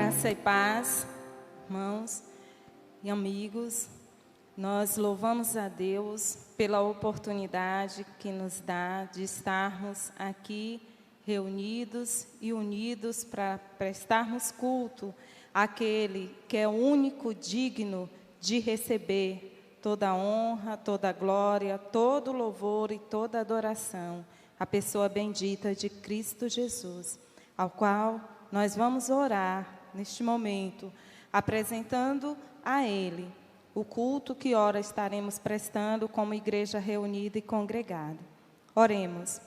Graça e paz, irmãos e amigos. Nós louvamos a Deus pela oportunidade que nos dá de estarmos aqui reunidos e unidos para prestarmos culto àquele que é o único digno de receber toda a honra, toda a glória, todo o louvor e toda a adoração, a pessoa bendita de Cristo Jesus, ao qual nós vamos orar neste momento, apresentando a Ele o culto que ora estaremos prestando como igreja reunida e congregada. Oremos.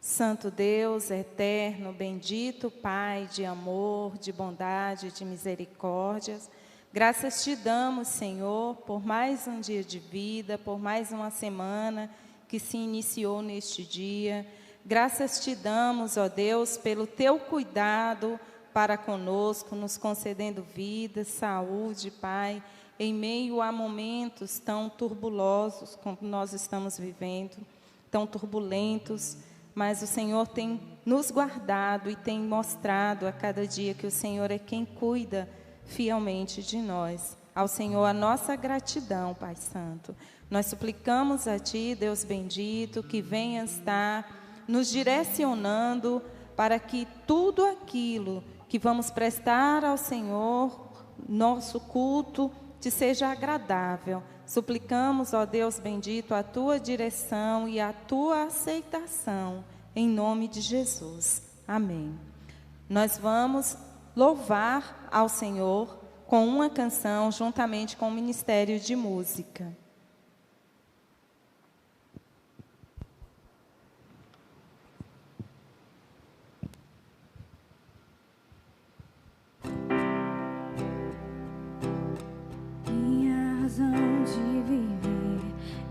Santo Deus, eterno, bendito Pai de amor, de bondade, de misericórdias, graças te damos, Senhor, por mais um dia de vida, por mais uma semana que se iniciou neste dia. Graças te damos, ó Deus, pelo teu cuidado para conosco, nos concedendo vida, saúde, Pai, em meio a momentos tão turbulosos como nós estamos vivendo, tão turbulentos, mas o Senhor tem nos guardado e tem mostrado a cada dia que o Senhor é quem cuida fielmente de nós. Ao Senhor a nossa gratidão, Pai Santo. Nós suplicamos a Ti, Deus bendito, que venha estar nos direcionando para que tudo aquilo que vamos prestar ao Senhor, nosso culto, te seja agradável. Suplicamos, ó Deus bendito, a Tua direção e a Tua aceitação, em nome de Jesus. Amém. Nós vamos louvar ao Senhor com uma canção, juntamente com o Ministério de Música. De viver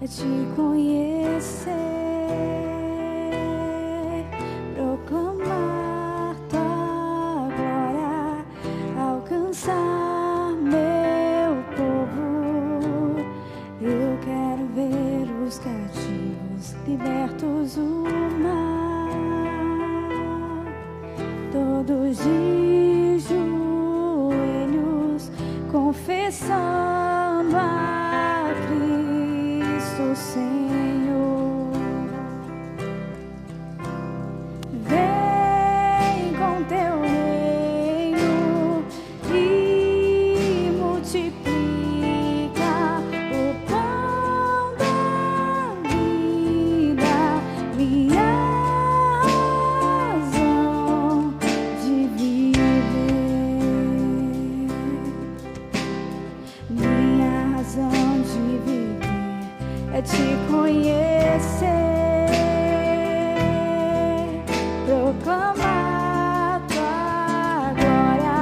é te conhecer, proclamar tua glória, alcançar meu povo. Eu quero ver os cativos libertos do mar, todos de joelhos confessando a Cristo Senhor. Vem com teu reino e multiplica o pão da vida, minha razão de viver. Minha razão de viver é te conhecer, proclamar tua glória,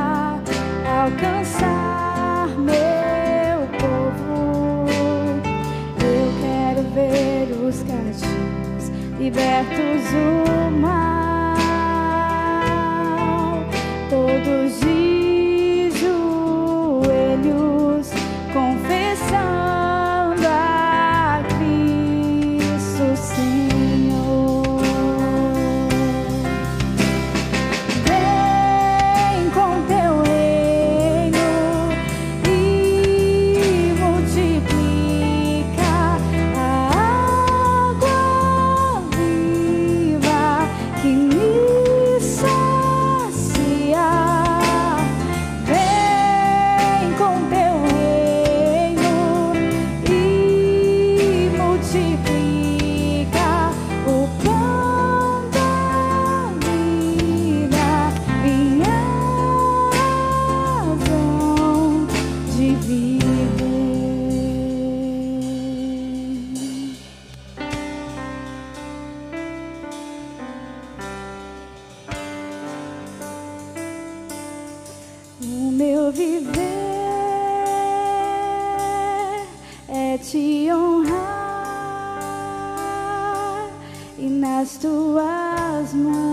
alcançar meu povo. Eu quero ver os cativos libertos do mal, todos de joelhos confessando a Cristo Senhor. Vem com teu reino e multiplica a água viva que me sacia. Vem com teu reino e multiplica o pão da vida, minha razão de viver. O meu viver é te honrar e nas tuas mãos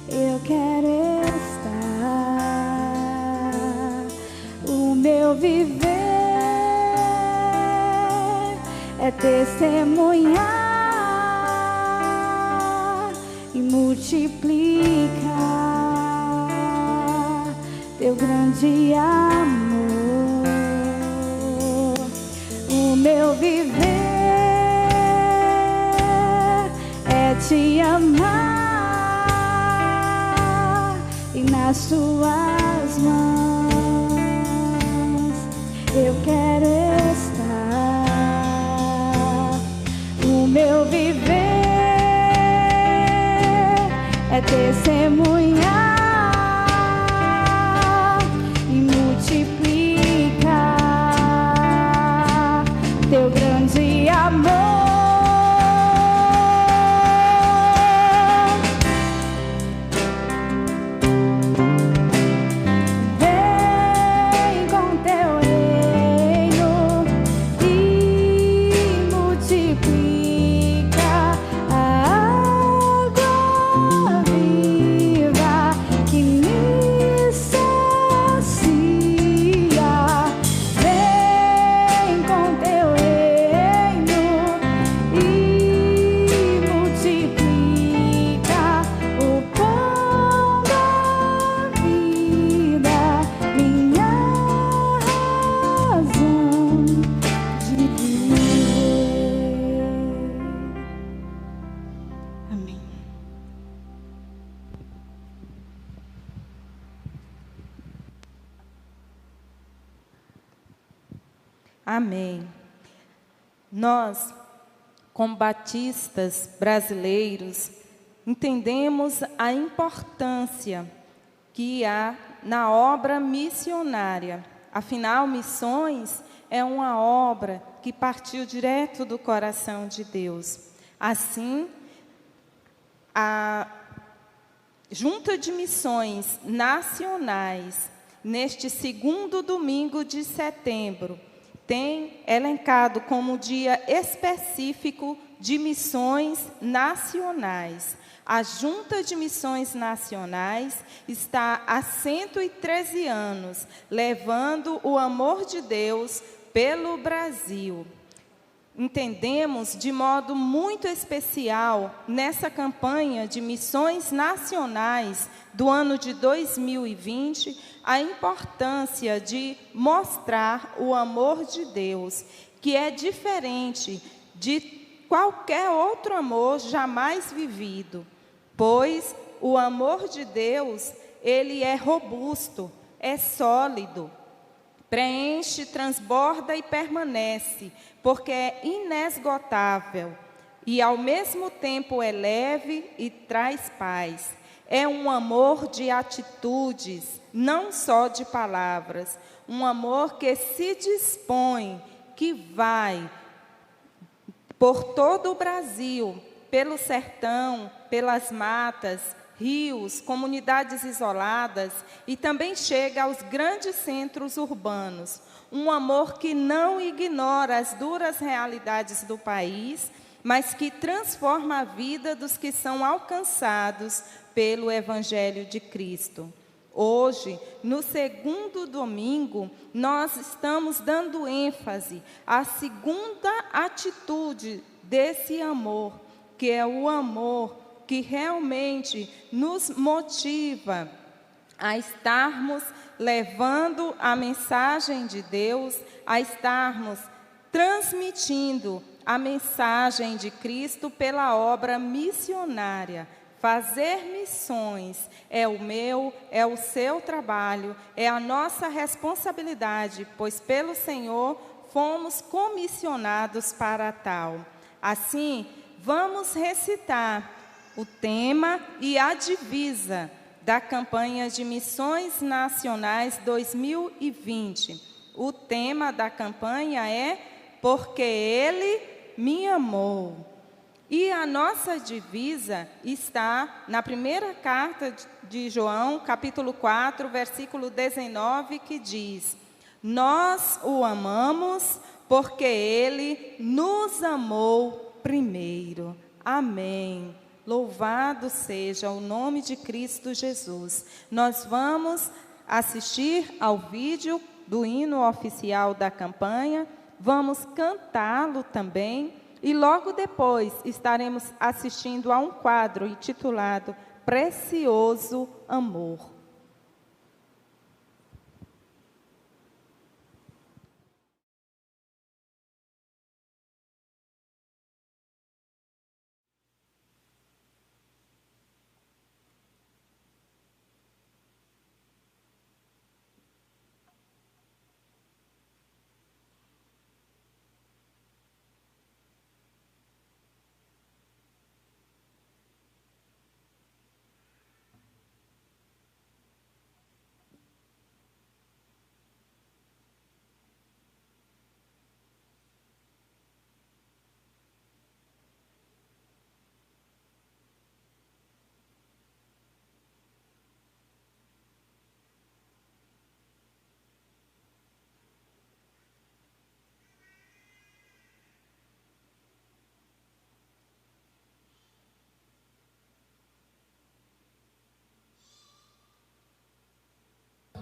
eu quero estar. O meu viver é testemunhar e multiplicar teu grande amor. O meu viver é te amar e nas tuas mãos eu quero estar. O meu viver é testemunhar e multiplicar teu grande amor. Amém. Nós, como batistas brasileiros, entendemos a importância que há na obra missionária. Afinal, missões é uma obra que partiu direto do coração de Deus. Assim, a Junta de Missões Nacionais, neste segundo domingo de setembro, tem elencado como dia específico de missões nacionais. A Junta de Missões Nacionais está há 113 anos, levando o amor de Deus pelo Brasil. Entendemos de modo muito especial, nessa campanha de missões nacionais do ano de 2020, a importância de mostrar o amor de Deus, que é diferente de qualquer outro amor jamais vivido, pois o amor de Deus, ele é robusto, é sólido, preenche, transborda e permanece, porque é inesgotável e ao mesmo tempo é leve e traz paz. É um amor de atitudes, não só de palavras, um amor que se dispõe, que vai por todo o Brasil, pelo sertão, pelas matas, rios, comunidades isoladas e também chega aos grandes centros urbanos. Um amor que não ignora as duras realidades do país, mas que transforma a vida dos que são alcançados pelo Evangelho de Cristo. Hoje, no segundo domingo, nós estamos dando ênfase à segunda atitude desse amor, que é o amor que realmente nos motiva a estarmos levando a mensagem de Deus, a estarmos transmitindo a mensagem de Cristo pela obra missionária. Fazer missões é o meu, é o seu trabalho, é a nossa responsabilidade, pois pelo Senhor fomos comissionados para tal. Assim, vamos recitar o tema e a divisa da campanha de Missões Nacionais 2020. O tema da campanha é Porque Ele me amou. E a nossa divisa está na primeira carta de João, capítulo 4, versículo 19, que diz: Nós o amamos porque Ele nos amou primeiro. Amém. Louvado seja o nome de Cristo Jesus. Nós vamos assistir ao vídeo do hino oficial da campanha, vamos cantá-lo também e logo depois estaremos assistindo a um quadro intitulado Precioso Amor.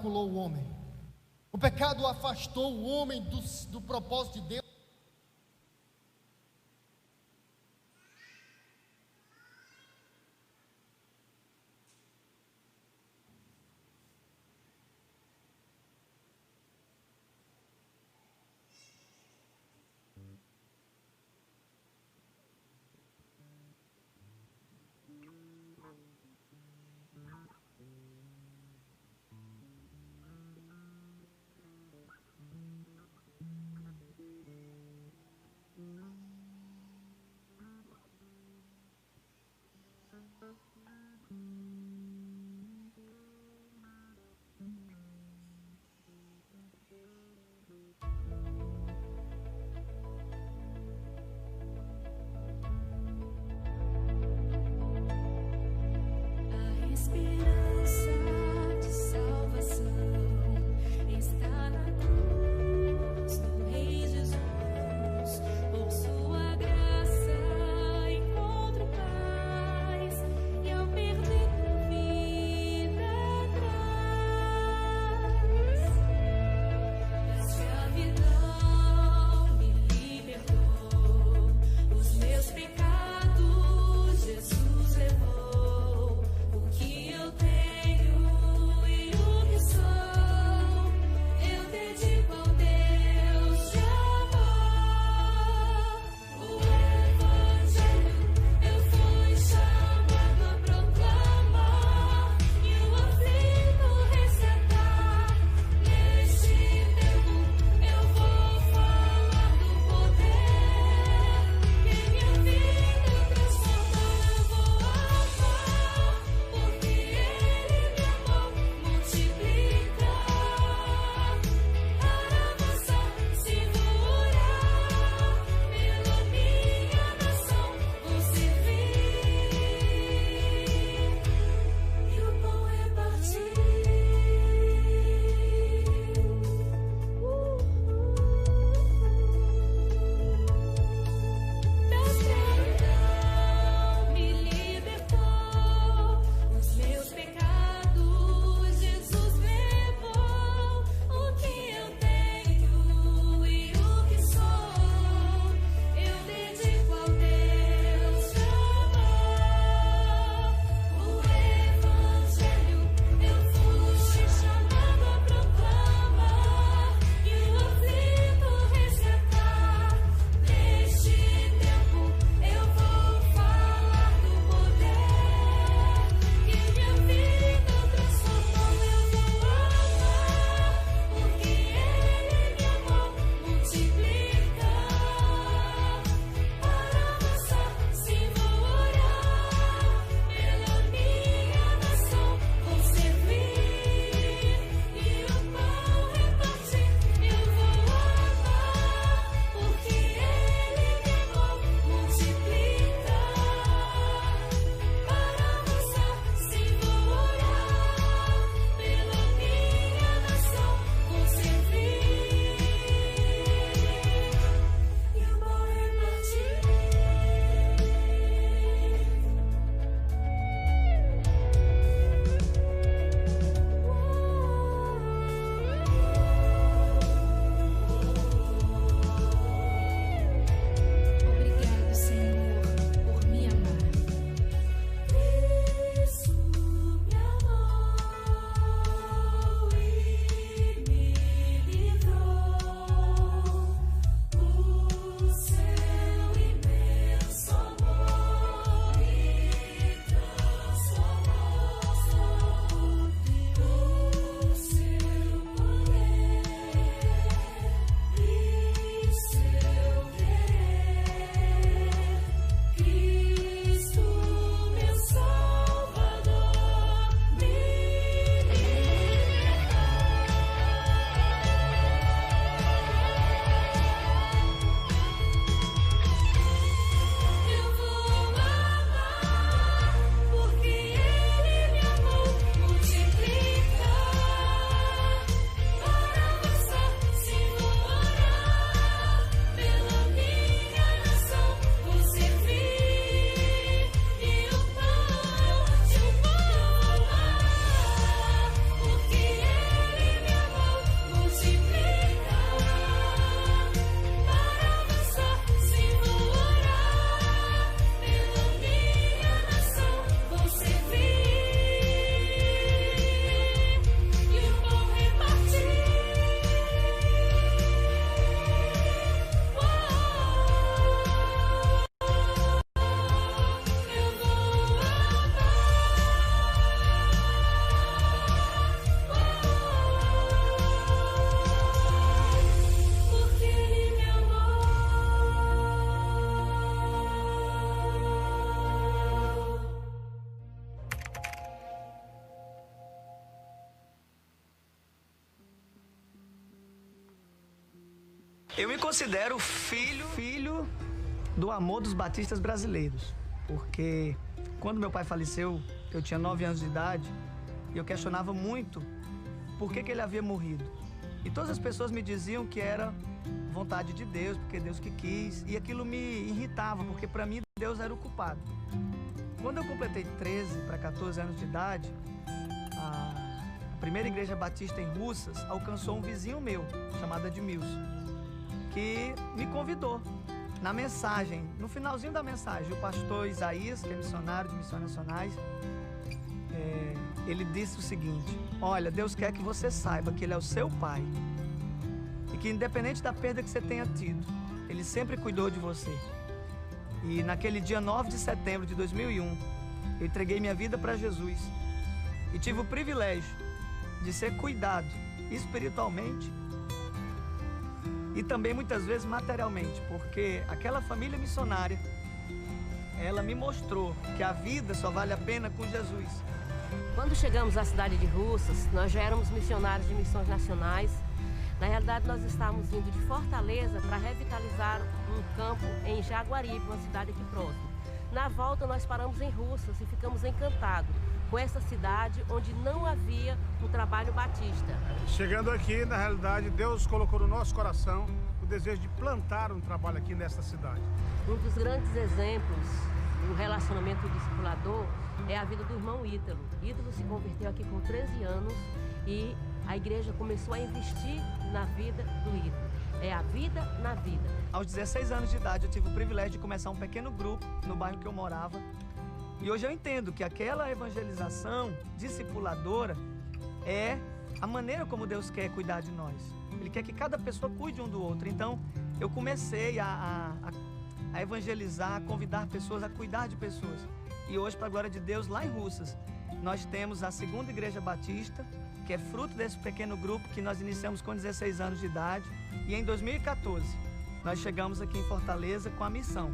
maculou o homem. O pecado afastou o homem do propósito de Deus. Tenho Eu me considero filho do amor dos batistas brasileiros, porque quando meu pai faleceu, eu tinha 9 anos de idade e eu questionava muito por que ele havia morrido. E todas as pessoas me diziam que era vontade de Deus, porque Deus que quis, e aquilo me irritava, porque para mim Deus era o culpado. Quando eu completei 13 para 14 anos de idade, a primeira igreja batista em Russas alcançou um vizinho meu, chamado Edmilson, que me convidou. Na mensagem, no finalzinho da mensagem, o pastor Isaías, que é missionário de Missões Nacionais, ele disse o seguinte: olha, Deus quer que você saiba que Ele é o seu pai e que independente da perda que você tenha tido, Ele sempre cuidou de você. E naquele dia 9 de setembro de 2001, eu entreguei minha vida para Jesus e tive o privilégio de ser cuidado espiritualmente e também muitas vezes materialmente, porque aquela família missionária, ela me mostrou que a vida só vale a pena com Jesus. Quando chegamos à cidade de Russas, nós já éramos missionários de Missões Nacionais. Na realidade, nós estávamos vindo de Fortaleza para revitalizar um campo em Jaguaribe, uma cidade aqui próxima. Na volta, nós paramos em Russas e ficamos encantados com essa cidade onde não havia um trabalho batista. Chegando aqui, na realidade, Deus colocou no nosso coração o desejo de plantar um trabalho aqui nesta cidade. Um dos grandes exemplos do relacionamento discipulador é a vida do irmão Ítalo. Ítalo se converteu aqui com 13 anos e a igreja começou a investir na vida do Ítalo. É a vida na vida. Aos 16 anos de idade, eu tive o privilégio de começar um pequeno grupo no bairro que eu morava. E hoje eu entendo que aquela evangelização discipuladora é a maneira como Deus quer cuidar de nós. Ele quer que cada pessoa cuide um do outro. Então, eu comecei a evangelizar, a convidar pessoas, a cuidar de pessoas. E hoje, para a glória de Deus, lá em Russas, nós temos a segunda igreja batista, que é fruto desse pequeno grupo que nós iniciamos com 16 anos de idade. E em 2014, nós chegamos aqui em Fortaleza com a missão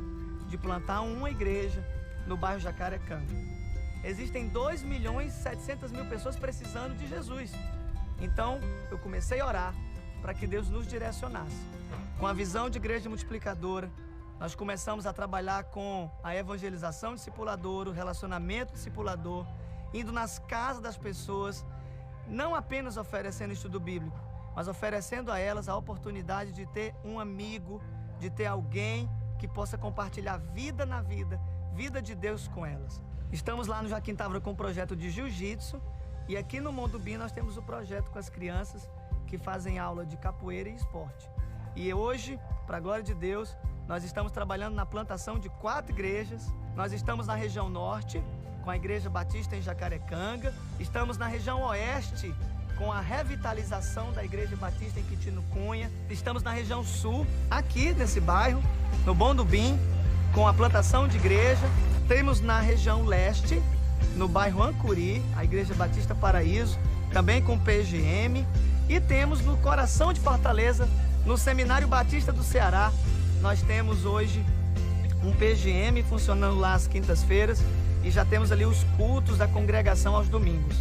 de plantar uma igreja no bairro Jacarecanga. Existem 2.700.000 pessoas precisando de Jesus. Então, eu comecei a orar para que Deus nos direcionasse. Com a visão de igreja multiplicadora, nós começamos a trabalhar com a evangelização discipuladora, o relacionamento discipulador, indo nas casas das pessoas, não apenas oferecendo estudo bíblico, mas oferecendo a elas a oportunidade de ter um amigo, de ter alguém que possa compartilhar vida na vida, vida de Deus com elas. Estamos lá no Joaquim Távora com o projeto de jiu-jitsu e aqui no Mondubim nós temos o projeto com as crianças que fazem aula de capoeira e esporte. E hoje, para a glória de Deus, nós estamos trabalhando na plantação de 4 igrejas. Nós estamos na região norte, com a Igreja Batista em Jacarecanga. Estamos na região oeste, com a revitalização da Igreja Batista em Quitino Cunha. Estamos na região sul, aqui nesse bairro, no Mondubim, com a plantação de igreja. Temos na região leste, no bairro Ancuri, a Igreja Batista Paraíso, também com PGM. E temos no coração de Fortaleza, no Seminário Batista do Ceará, nós temos hoje um PGM funcionando lá às quintas-feiras e já temos ali os cultos da congregação aos domingos.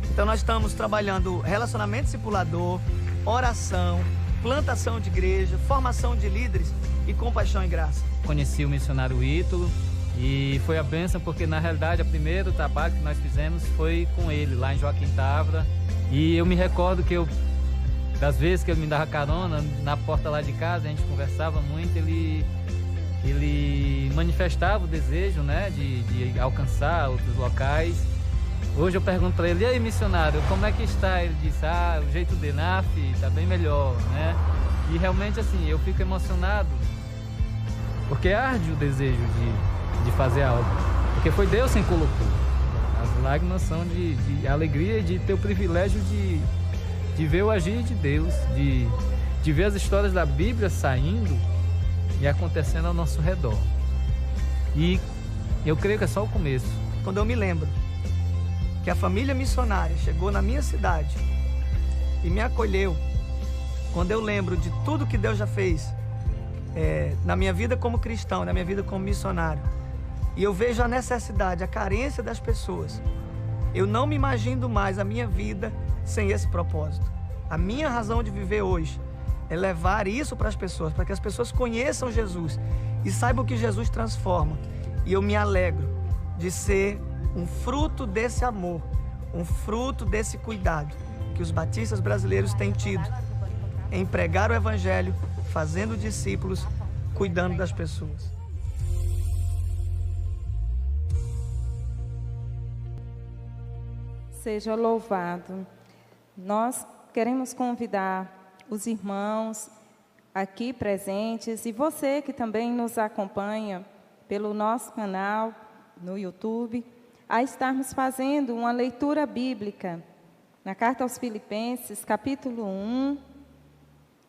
Então nós estamos trabalhando relacionamento discipulador, oração, plantação de igreja, formação de líderes e compaixão e graça. Conheci o missionário Ítalo e foi a bênção porque na realidade o primeiro trabalho que nós fizemos foi com ele lá em Joaquim Távora. E eu me recordo que das vezes que ele me dava carona na porta lá de casa, a gente conversava muito, ele manifestava o desejo, né, de alcançar outros locais. Hoje eu pergunto para ele: e aí, missionário, como é que está? Ele disse: o jeito dele, está bem melhor, né? E realmente assim, eu fico emocionado, porque arde o desejo de fazer algo, porque foi Deus quem colocou. As lágrimas são de alegria e de ter o privilégio de ver o agir de Deus, de ver as histórias da Bíblia saindo e acontecendo ao nosso redor. E eu creio que é só o começo. Quando eu me lembro que a família missionária chegou na minha cidade e me acolheu, quando eu lembro de tudo que Deus já fez na minha vida como cristão, na minha vida como missionário, e eu vejo a necessidade, a carência das pessoas, eu não me imagino mais a minha vida sem esse propósito. A minha razão de viver hoje é levar isso para as pessoas, para que as pessoas conheçam Jesus e saibam que Jesus transforma. E eu me alegro de ser um fruto desse amor, um fruto desse cuidado que os batistas brasileiros têm tido em pregar o Evangelho, fazendo discípulos, cuidando das pessoas. Seja louvado. Nós queremos convidar os irmãos aqui presentes e você que também nos acompanha pelo nosso canal no YouTube, a estarmos fazendo uma leitura bíblica na Carta aos Filipenses, capítulo 1,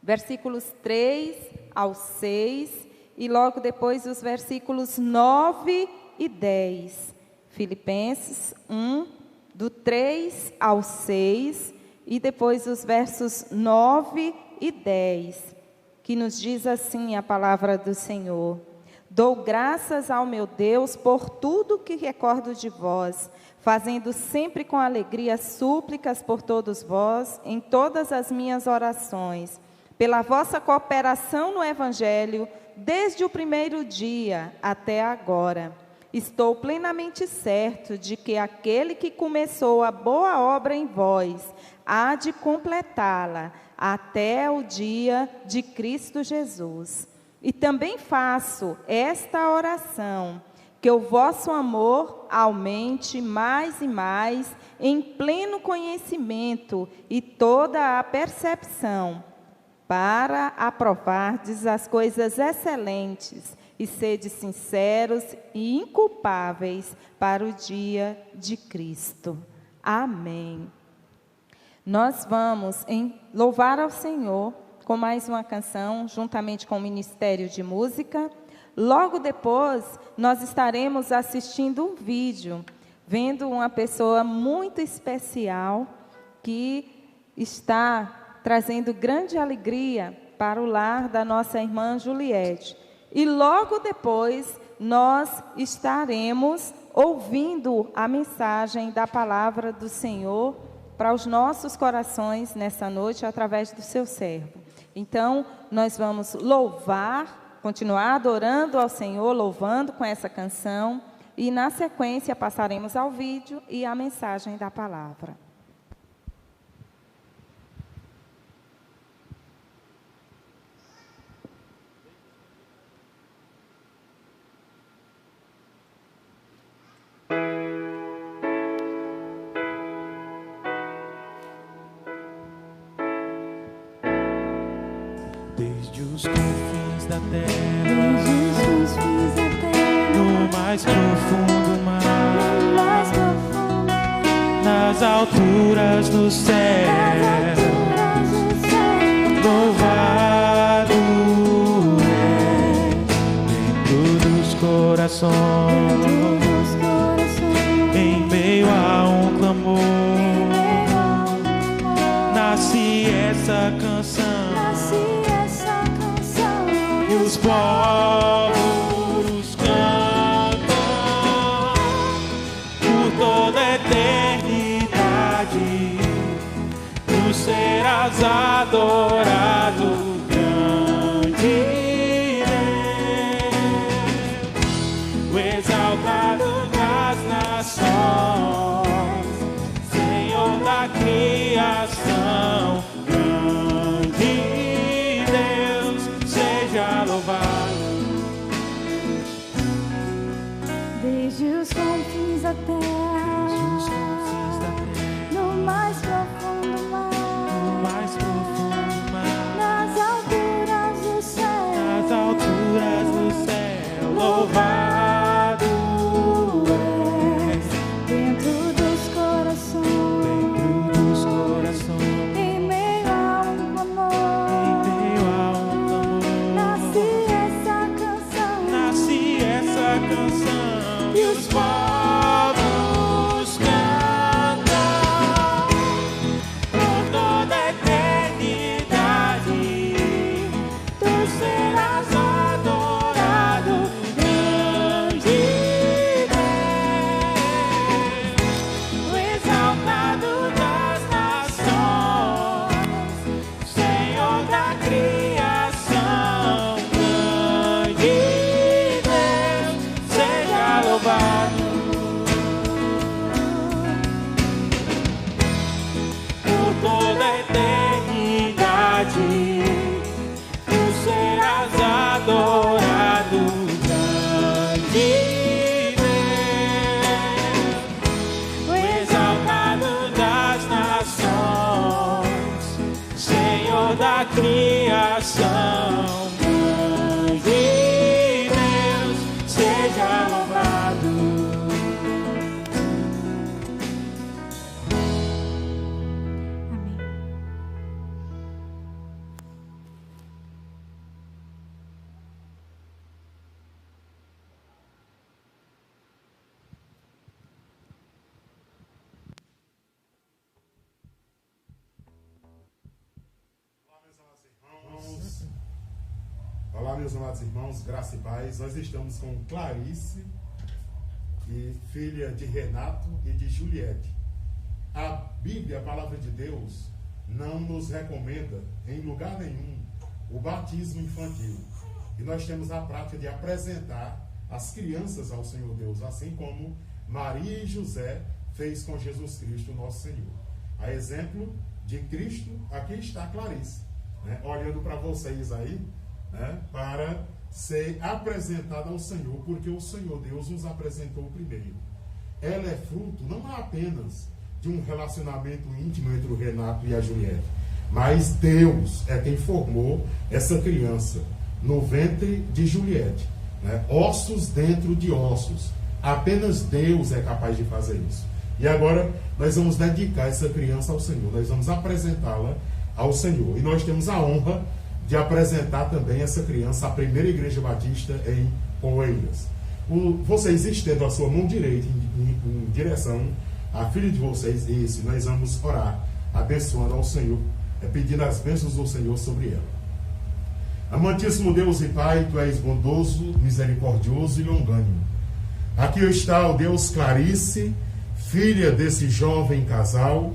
versículos 3 ao 6 e logo depois os versículos 9 e 10. Filipenses 1, do 3 ao 6 e depois os versos 9 e 10, que nos diz assim a palavra do Senhor: dou graças ao meu Deus por tudo que recordo de vós, fazendo sempre com alegria súplicas por todos vós, em todas as minhas orações, pela vossa cooperação no Evangelho, desde o primeiro dia até agora. Estou plenamente certo de que aquele que começou a boa obra em vós há de completá-la até o dia de Cristo Jesus. E também faço esta oração, que o vosso amor aumente mais e mais em pleno conhecimento e toda a percepção, para aprovardes as coisas excelentes e sede sinceros e inculpáveis para o dia de Cristo. Amém. Nós vamos louvar ao Senhor com mais uma canção, juntamente com o Ministério de Música. Logo depois, nós estaremos assistindo um vídeo, vendo uma pessoa muito especial que está trazendo grande alegria para o lar da nossa irmã Juliette. E logo depois, nós estaremos ouvindo a mensagem da palavra do Senhor para os nossos corações nessa noite, através do seu servo. Então, nós vamos louvar, continuar adorando ao Senhor, louvando com essa canção, e na sequência passaremos ao vídeo e à mensagem da palavra. Desde os confins da terra, no mais profundo mar, nas alturas do céu, louvado é dentro dos corações, em meio a um clamor, nasce essa canção. E os povos cantam por toda a eternidade. Tu serás adorado, grande Deus, o exaltado das nações, Senhor da criação. Desde os confins da terra, no mais profundo mar, nas alturas do céu, louvado és dentro dos corações, em meio a um clamor, nasce essa canção. E os povos da criação. Grande Deus, seja louvado. Olá, meus amados irmãos, graça e paz. Nós estamos com Clarice, filha de Renato e de Juliette. A Bíblia, a palavra de Deus, não nos recomenda em lugar nenhum o batismo infantil. E nós temos a prática de apresentar as crianças ao Senhor Deus, assim como Maria e José fez com Jesus Cristo, nosso Senhor. A exemplo de Cristo, aqui está Clarice, né? Olhando para vocês aí, né? Para ser apresentada ao Senhor, porque o Senhor Deus nos apresentou primeiro. Ela é fruto não apenas de um relacionamento íntimo entre o Renato e a Juliette, mas Deus é quem formou essa criança no ventre de Juliette, né? Ossos dentro de ossos. Apenas Deus é capaz de fazer isso. E agora nós vamos dedicar essa criança ao Senhor, nós vamos apresentá-la ao Senhor. E nós temos a honra de apresentar também essa criança à primeira igreja batista em Oeiras. Vocês estendam a sua mão direita em direção à filha de vocês. Isso, nós vamos orar, abençoando ao Senhor, pedindo as bênçãos do Senhor sobre ela. Amantíssimo Deus e Pai, Tu és bondoso, misericordioso e longânimo. Aqui está, ó Deus, Clarice, filha desse jovem casal,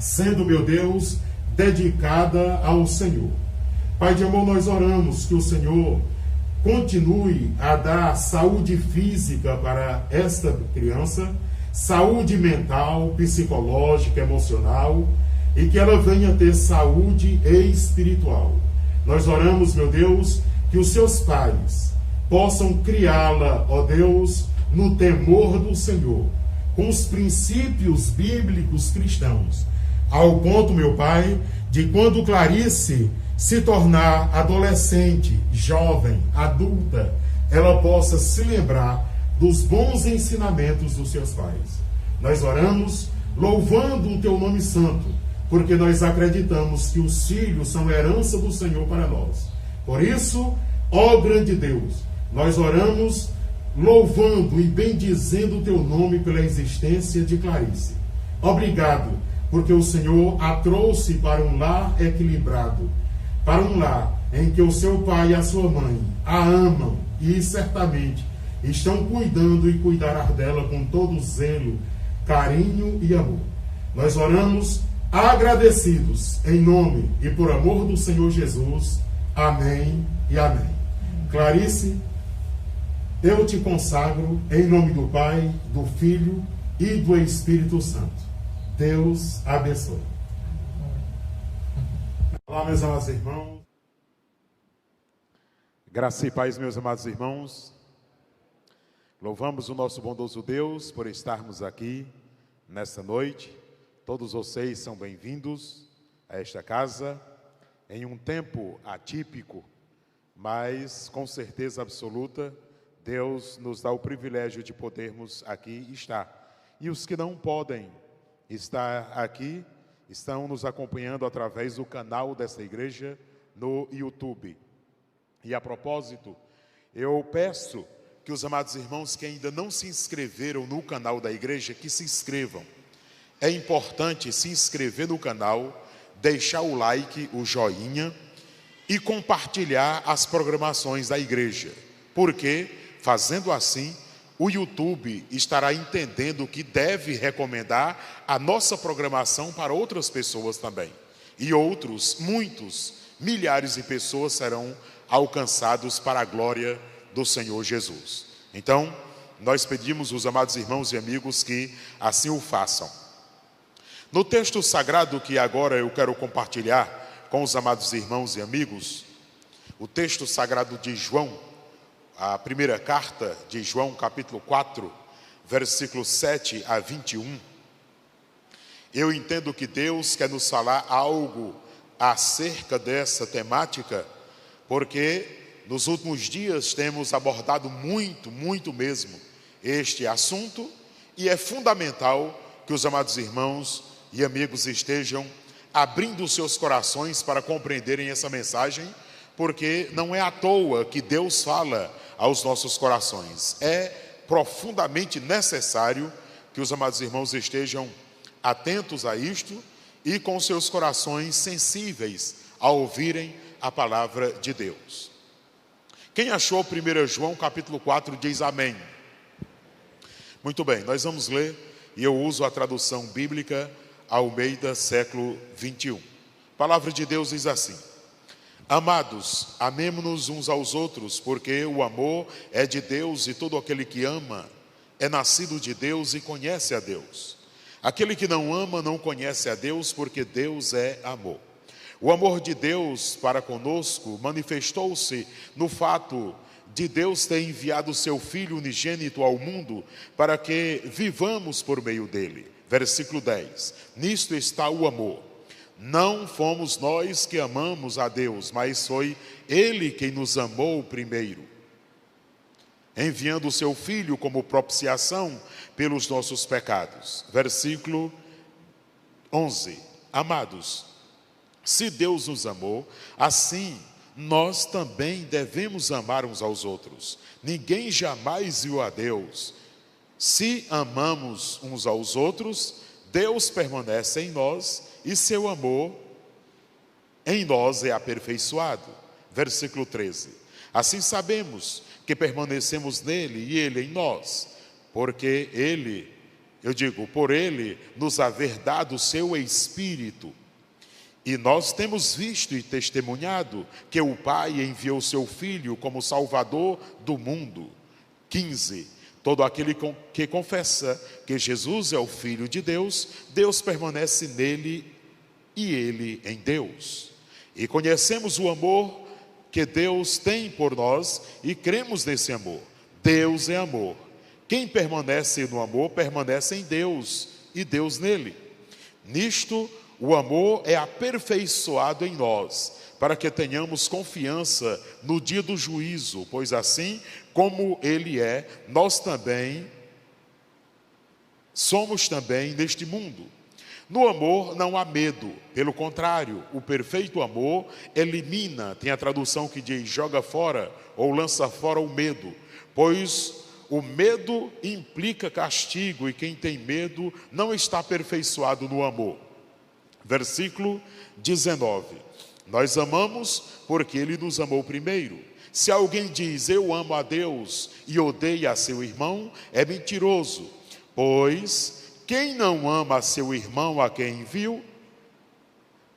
sendo, meu Deus, dedicada ao Senhor. Pai de amor, nós oramos que o Senhor continue a dar saúde física para esta criança, saúde mental, psicológica, emocional, e que ela venha ter saúde espiritual. Nós oramos, meu Deus, que os seus pais possam criá-la, ó Deus, no temor do Senhor, com os princípios bíblicos cristãos, ao ponto, meu Pai, de quando Clarice se tornar adolescente, jovem, adulta, ela possa se lembrar dos bons ensinamentos dos seus pais. Nós oramos louvando o Teu nome santo, porque nós acreditamos que os filhos são herança do Senhor para nós. Por isso, ó grande Deus, nós oramos louvando e bendizendo o Teu nome pela existência de Clarice. Obrigado, porque o Senhor a trouxe para um lar equilibrado, para um lar em que o seu pai e a sua mãe a amam e certamente estão cuidando e cuidarão dela com todo zelo, carinho e amor. Nós oramos agradecidos em nome e por amor do Senhor Jesus. Amém e amém. Clarice, eu te consagro em nome do Pai, do Filho e do Espírito Santo. Deus abençoe. Olá, meus amados irmãos. Graça e paz, meus amados irmãos. Louvamos o nosso bondoso Deus por estarmos aqui nesta noite. Todos vocês são bem-vindos a esta casa em um tempo atípico, mas com certeza absoluta, Deus nos dá o privilégio de podermos aqui estar. E os que não podem estar aqui, estão nos acompanhando através do canal dessa igreja no YouTube. E a propósito, eu peço que os amados irmãos que ainda não se inscreveram no canal da igreja, que se inscrevam. É importante se inscrever no canal, deixar o like, o joinha e compartilhar as programações da igreja. Porque, fazendo assim, o YouTube estará entendendo que deve recomendar a nossa programação para outras pessoas também. E outros, muitos, milhares de pessoas serão alcançados para a glória do Senhor Jesus. Então, nós pedimos aos amados irmãos e amigos que assim o façam. No texto sagrado que agora eu quero compartilhar com os amados irmãos e amigos, o texto sagrado de João, a primeira carta de João, capítulo 4, versículos 7 a 21, eu entendo que Deus quer nos falar algo acerca dessa temática, porque nos últimos dias temos abordado muito mesmo este assunto, e é fundamental que os amados irmãos e amigos estejam abrindo seus corações para compreenderem essa mensagem, porque não é à toa que Deus fala aos nossos corações. É profundamente necessário que os amados irmãos estejam atentos a isto e com seus corações sensíveis a ouvirem a palavra de Deus. Quem achou 1 João capítulo 4 diz amém. Muito bem, nós vamos ler, e eu uso a tradução bíblica Almeida, século 21. A palavra de Deus diz assim: Amados, amemo-nos uns aos outros, porque o amor é de Deus, e todo aquele que ama é nascido de Deus e conhece a Deus. Aquele que não ama não conhece a Deus, porque Deus é amor. O amor de Deus para conosco manifestou-se no fato de Deus ter enviado o seu Filho unigênito ao mundo para que vivamos por meio dele. Versículo 10. Nisto está o amor. Não fomos nós que amamos a Deus, mas foi Ele quem nos amou primeiro, enviando o seu Filho como propiciação pelos nossos pecados. Versículo 11. Amados, se Deus nos amou, assim nós também devemos amar uns aos outros. Ninguém jamais viu a Deus. Se amamos uns aos outros, Deus permanece em nós e seu amor em nós é aperfeiçoado. Versículo 13. Assim sabemos que permanecemos nele e ele em nós, porque por ele nos haver dado o seu Espírito. E nós temos visto e testemunhado que o Pai enviou seu Filho como Salvador do mundo. 15. Todo aquele que confessa que Jesus é o Filho de Deus, Deus permanece nele e ele em Deus. E conhecemos o amor que Deus tem por nós e cremos nesse amor. Deus é amor. Quem permanece no amor, permanece em Deus e Deus nele. Nisto, o amor é aperfeiçoado em nós, para que tenhamos confiança no dia do juízo, pois assim como ele é, nós também somos também neste mundo. No amor não há medo, pelo contrário, o perfeito amor elimina, tem a tradução que diz joga fora ou lança fora o medo, pois o medo implica castigo e quem tem medo não está aperfeiçoado no amor. Versículo 19. Nós amamos porque ele nos amou primeiro. Se alguém diz eu amo a Deus e odeia a seu irmão, é mentiroso, pois quem não ama a seu irmão a quem viu,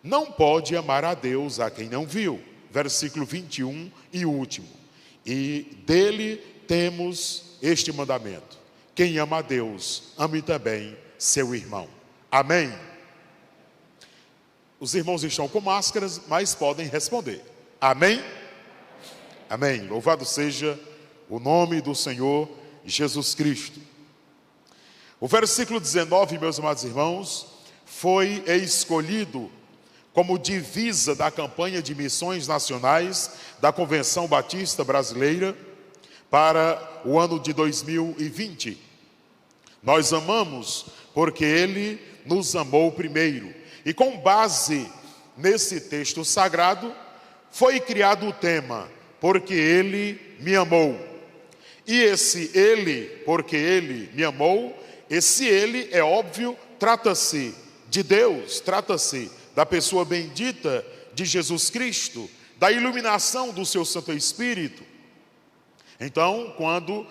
não pode amar a Deus a quem não viu. Versículo 21 e último. E dele temos este mandamento: quem ama a Deus, ame também seu irmão. Amém? Os irmãos estão com máscaras, mas podem responder. Amém? Amém. Louvado seja o nome do Senhor Jesus Cristo. O versículo 19, meus amados irmãos, foi escolhido como divisa da campanha de missões nacionais da Convenção Batista Brasileira para o ano de 2020. Nós amamos porque ele nos amou primeiro. E com base nesse texto sagrado, foi criado o tema, porque ele me amou. E esse ele, porque ele me amou, esse ele, é óbvio, trata-se de Deus, trata-se da pessoa bendita de Jesus Cristo, da iluminação do seu Santo Espírito. Então, quando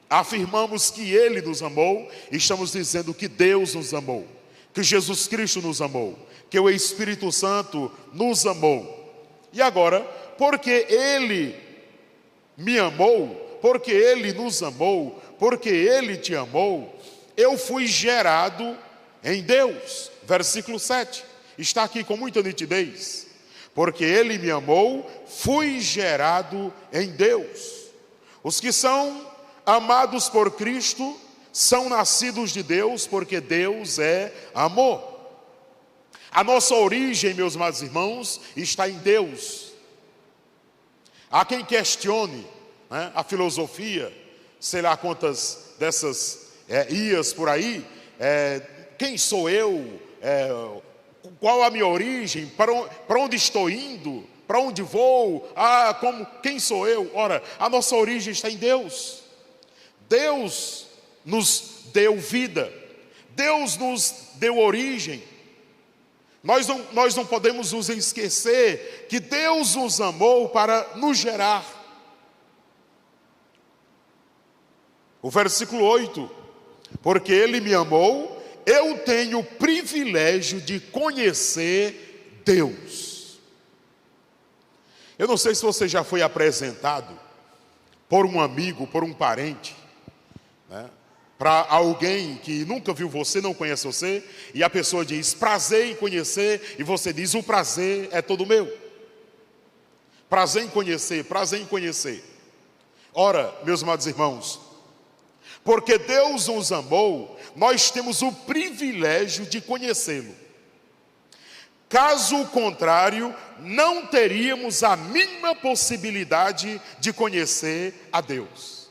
afirmamos que ele nos amou, estamos dizendo que Deus nos amou, que Jesus Cristo nos amou, que o Espírito Santo nos amou. E agora, porque ele me amou, porque ele nos amou, porque ele te amou, eu fui gerado em Deus. Versículo 7, está aqui com muita nitidez. Porque ele me amou, fui gerado em Deus. Os que são amados por Cristo são nascidos de Deus, porque Deus é amor. A nossa origem, meus amados irmãos, está em Deus. Há quem questione, né, a filosofia, sei lá quantas dessas ias por aí, quem sou eu, qual a minha origem, para onde estou indo, para onde vou, quem sou eu? Ora, a nossa origem está em Deus. Deus nos deu vida, Deus nos deu origem. Nós não podemos nos esquecer que Deus nos amou para nos gerar. O versículo 8: porque Ele me amou, eu tenho o privilégio de conhecer Deus. Eu não sei se você já foi apresentado por um amigo, por um parente, né, para alguém que nunca viu você, não conhece você, e a pessoa diz, prazer em conhecer, e você diz, o prazer é todo meu. Prazer em conhecer, prazer em conhecer. Ora, meus amados irmãos, porque Deus nos amou, nós temos o privilégio de conhecê-lo. Caso contrário, não teríamos a mínima possibilidade de conhecer a Deus.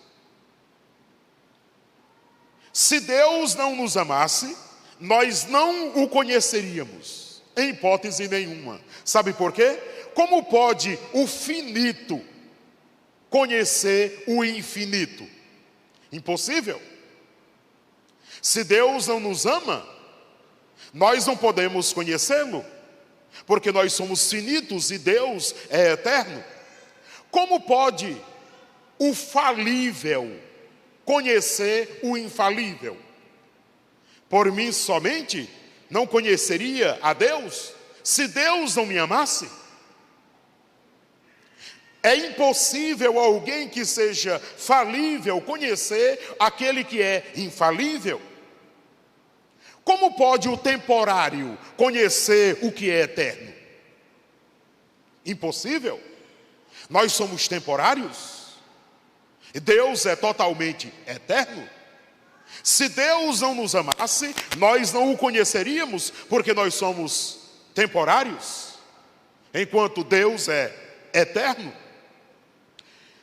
Se Deus não nos amasse, nós não o conheceríamos, em hipótese nenhuma. Sabe por quê? Como pode o finito conhecer o infinito? Impossível. Se Deus não nos ama, nós não podemos conhecê-lo, porque nós somos finitos e Deus é eterno. Como pode o falível conhecer o infalível? Por mim somente não conheceria a Deus, se Deus não me amasse. É impossível alguém que seja falível conhecer aquele que é infalível. Como pode o temporário conhecer o que é eterno? Impossível. Nós somos temporários. Deus é totalmente eterno. Se Deus não nos amasse, nós não o conheceríamos, porque nós somos temporários, enquanto Deus é eterno.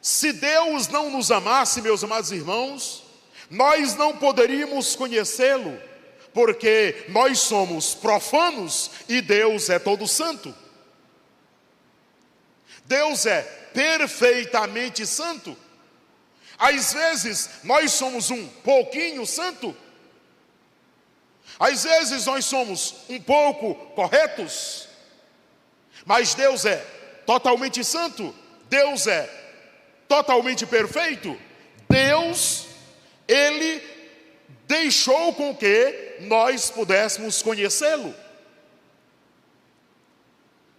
Se Deus não nos amasse, meus amados irmãos, nós não poderíamos conhecê-lo, porque nós somos profanos e Deus é todo santo. Deus é perfeitamente santo. Às vezes nós somos um pouquinho santo, às vezes nós somos um pouco corretos, mas Deus é totalmente santo, Deus é totalmente perfeito. Deus, Ele deixou com que nós pudéssemos conhecê-lo,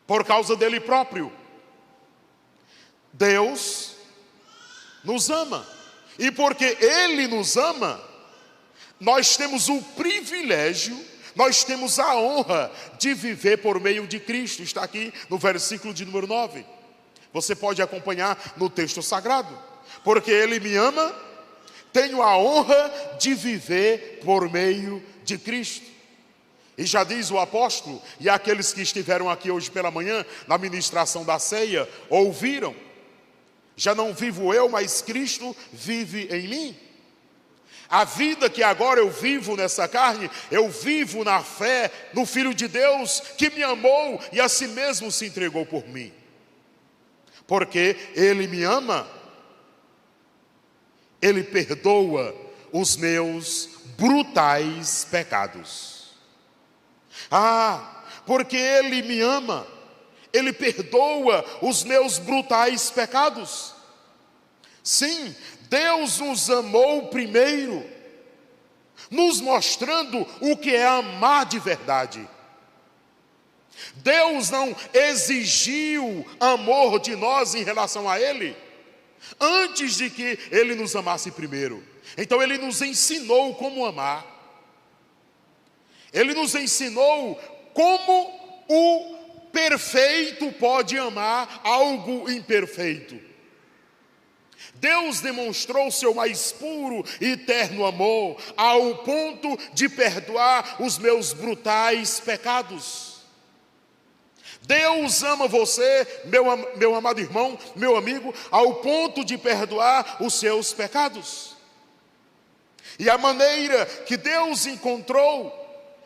por causa dele próprio. Deus nos ama, e porque Ele nos ama, nós temos o privilégio, nós temos a honra de viver por meio de Cristo. Está aqui no versículo de número 9. Você pode acompanhar no texto sagrado. Porque Ele me ama, tenho a honra de viver por meio de Cristo. E já diz o apóstolo, e aqueles que estiveram aqui hoje pela manhã, na ministração da ceia, ouviram: já não vivo eu, mas Cristo vive em mim. A vida que agora eu vivo nessa carne, eu vivo na fé no Filho de Deus, que me amou e a si mesmo se entregou por mim. Porque Ele me ama, Ele perdoa os meus brutais pecados. Porque Ele me ama, Ele perdoa os meus brutais pecados. Sim, Deus nos amou primeiro, nos mostrando o que é amar de verdade. Deus não exigiu amor de nós em relação a Ele, antes de que Ele nos amasse primeiro. Então Ele nos ensinou como amar. Ele nos ensinou como o perfeito pode amar algo imperfeito. Deus demonstrou o seu mais puro e eterno amor ao ponto de perdoar os meus brutais pecados. Deus ama você, meu amado irmão, meu amigo, ao ponto de perdoar os seus pecados. E a maneira que Deus encontrou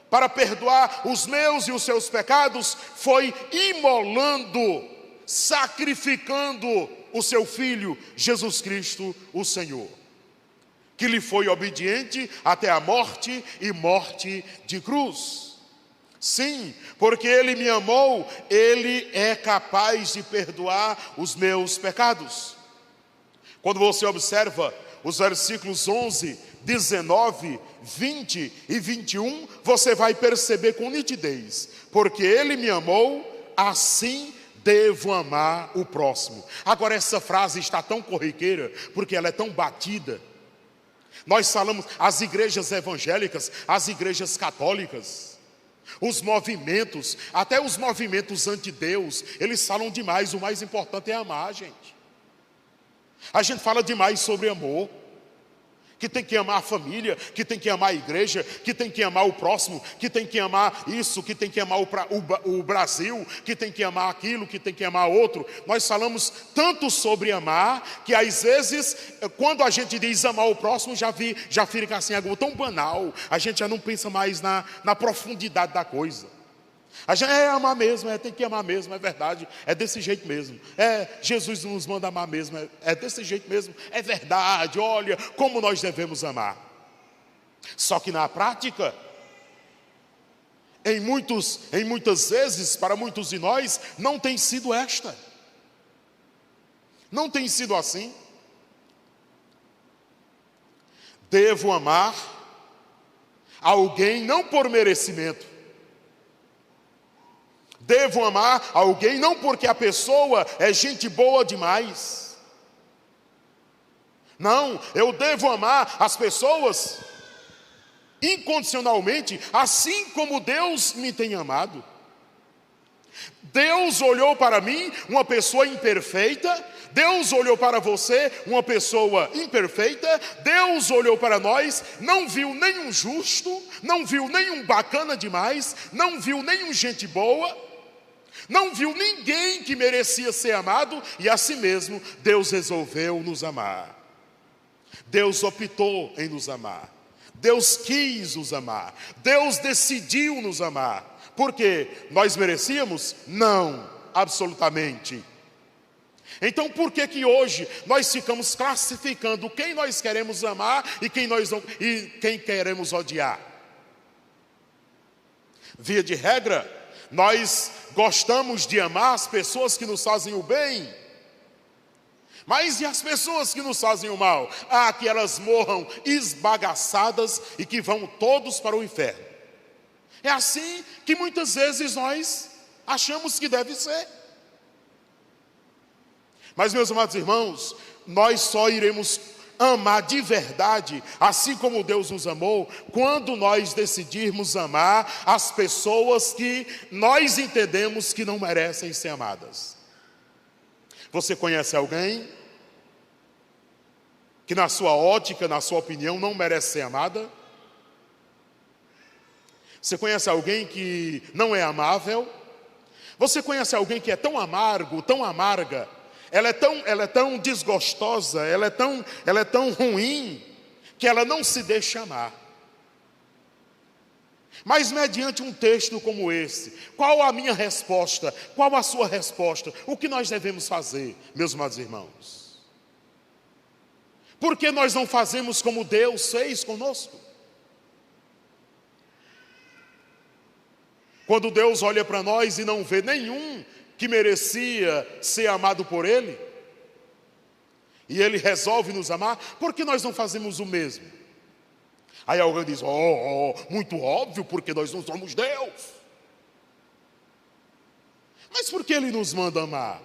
para perdoar os meus e os seus pecados foi imolando, sacrificando o seu Filho, Jesus Cristo, o Senhor, que lhe foi obediente até a morte e morte de cruz. Sim, porque Ele me amou, Ele é capaz de perdoar os meus pecados. Quando você observa os versículos 11, 19, 20 e 21, você vai perceber com nitidez: porque Ele me amou, assim devo amar o próximo. Agora, essa frase está tão corriqueira, porque ela é tão batida. Nós falamos, as igrejas evangélicas, as igrejas católicas, os movimentos, até os movimentos anti-Deus, eles falam demais, o mais importante é amar, gente. A gente fala demais sobre amor, que tem que amar a família, que tem que amar a igreja, que tem que amar o próximo, que tem que amar isso, que tem que amar o Brasil, que tem que amar aquilo, que tem que amar outro. Nós falamos tanto sobre amar, que às vezes, quando a gente diz amar o próximo, já fica assim algo tão banal, a gente já não pensa mais na profundidade da coisa. A gente amar mesmo, tem que amar mesmo, é verdade, é desse jeito mesmo. Jesus nos manda amar mesmo, é desse jeito mesmo, é verdade, olha como nós devemos amar. Só que na prática, em muitas vezes, para muitos de nós, não tem sido esta. Não tem sido assim. Devo amar alguém não por merecimento. Devo amar alguém não porque a pessoa é gente boa demais. Não, eu devo amar as pessoas incondicionalmente, assim como Deus me tem amado. Deus olhou para mim, uma pessoa imperfeita. Deus olhou para você, uma pessoa imperfeita. Deus olhou para nós, não viu nenhum justo, não viu nenhum bacana demais, não viu nenhum gente boa, não viu ninguém que merecia ser amado, e assim mesmo Deus resolveu nos amar. Deus optou em nos amar. Deus quis nos amar. Deus decidiu nos amar. Por quê? Nós merecíamos? Não, absolutamente. Então por que hoje nós ficamos classificando quem nós queremos amar e quem queremos odiar? Via de regra, nós gostamos de amar as pessoas que nos fazem o bem. Mas e as pessoas que nos fazem o mal? Que elas morram esbagaçadas e que vão todos para o inferno. É assim que muitas vezes nós achamos que deve ser. Mas, meus amados irmãos, nós só iremos amar de verdade, assim como Deus nos amou, quando nós decidirmos amar as pessoas que nós entendemos que não merecem ser amadas. Você conhece alguém que na sua ótica, na sua opinião, não merece ser amada? Você conhece alguém que não é amável? Você conhece alguém que é tão amargo, tão amarga? Ela é tão desgostosa, ela é tão ruim, que ela não se deixa amar. Mas mediante um texto como esse, qual a minha resposta? Qual a sua resposta? O que nós devemos fazer, meus amados irmãos? Por que nós não fazemos como Deus fez conosco? Quando Deus olha para nós e não vê nenhum que merecia ser amado por Ele, e Ele resolve nos amar, por que nós não fazemos o mesmo? Aí alguém diz, muito óbvio, porque nós não somos Deus. Mas por que Ele nos manda amar?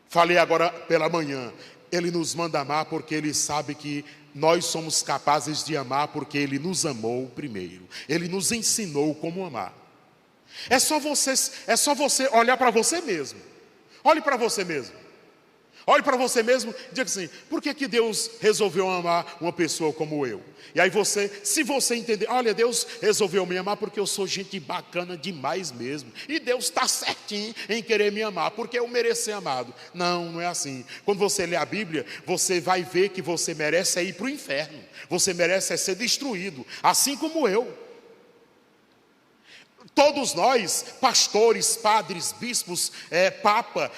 Falei agora pela manhã, Ele nos manda amar porque Ele sabe que nós somos capazes de amar, porque Ele nos amou primeiro. Ele nos ensinou como amar. É só você olhar para você mesmo. Olhe para você mesmo. Olhe para você mesmo e diga assim: por que que Deus resolveu amar uma pessoa como eu? E aí você, se você entender, olha, Deus resolveu me amar porque eu sou gente bacana demais mesmo. E Deus está certinho em querer me amar, porque eu mereço ser amado. Não, não é assim. Quando você lê a Bíblia, você vai ver que você merece ir para o inferno. Você merece ser destruído, assim como eu. Todos nós, pastores, padres, bispos, papa,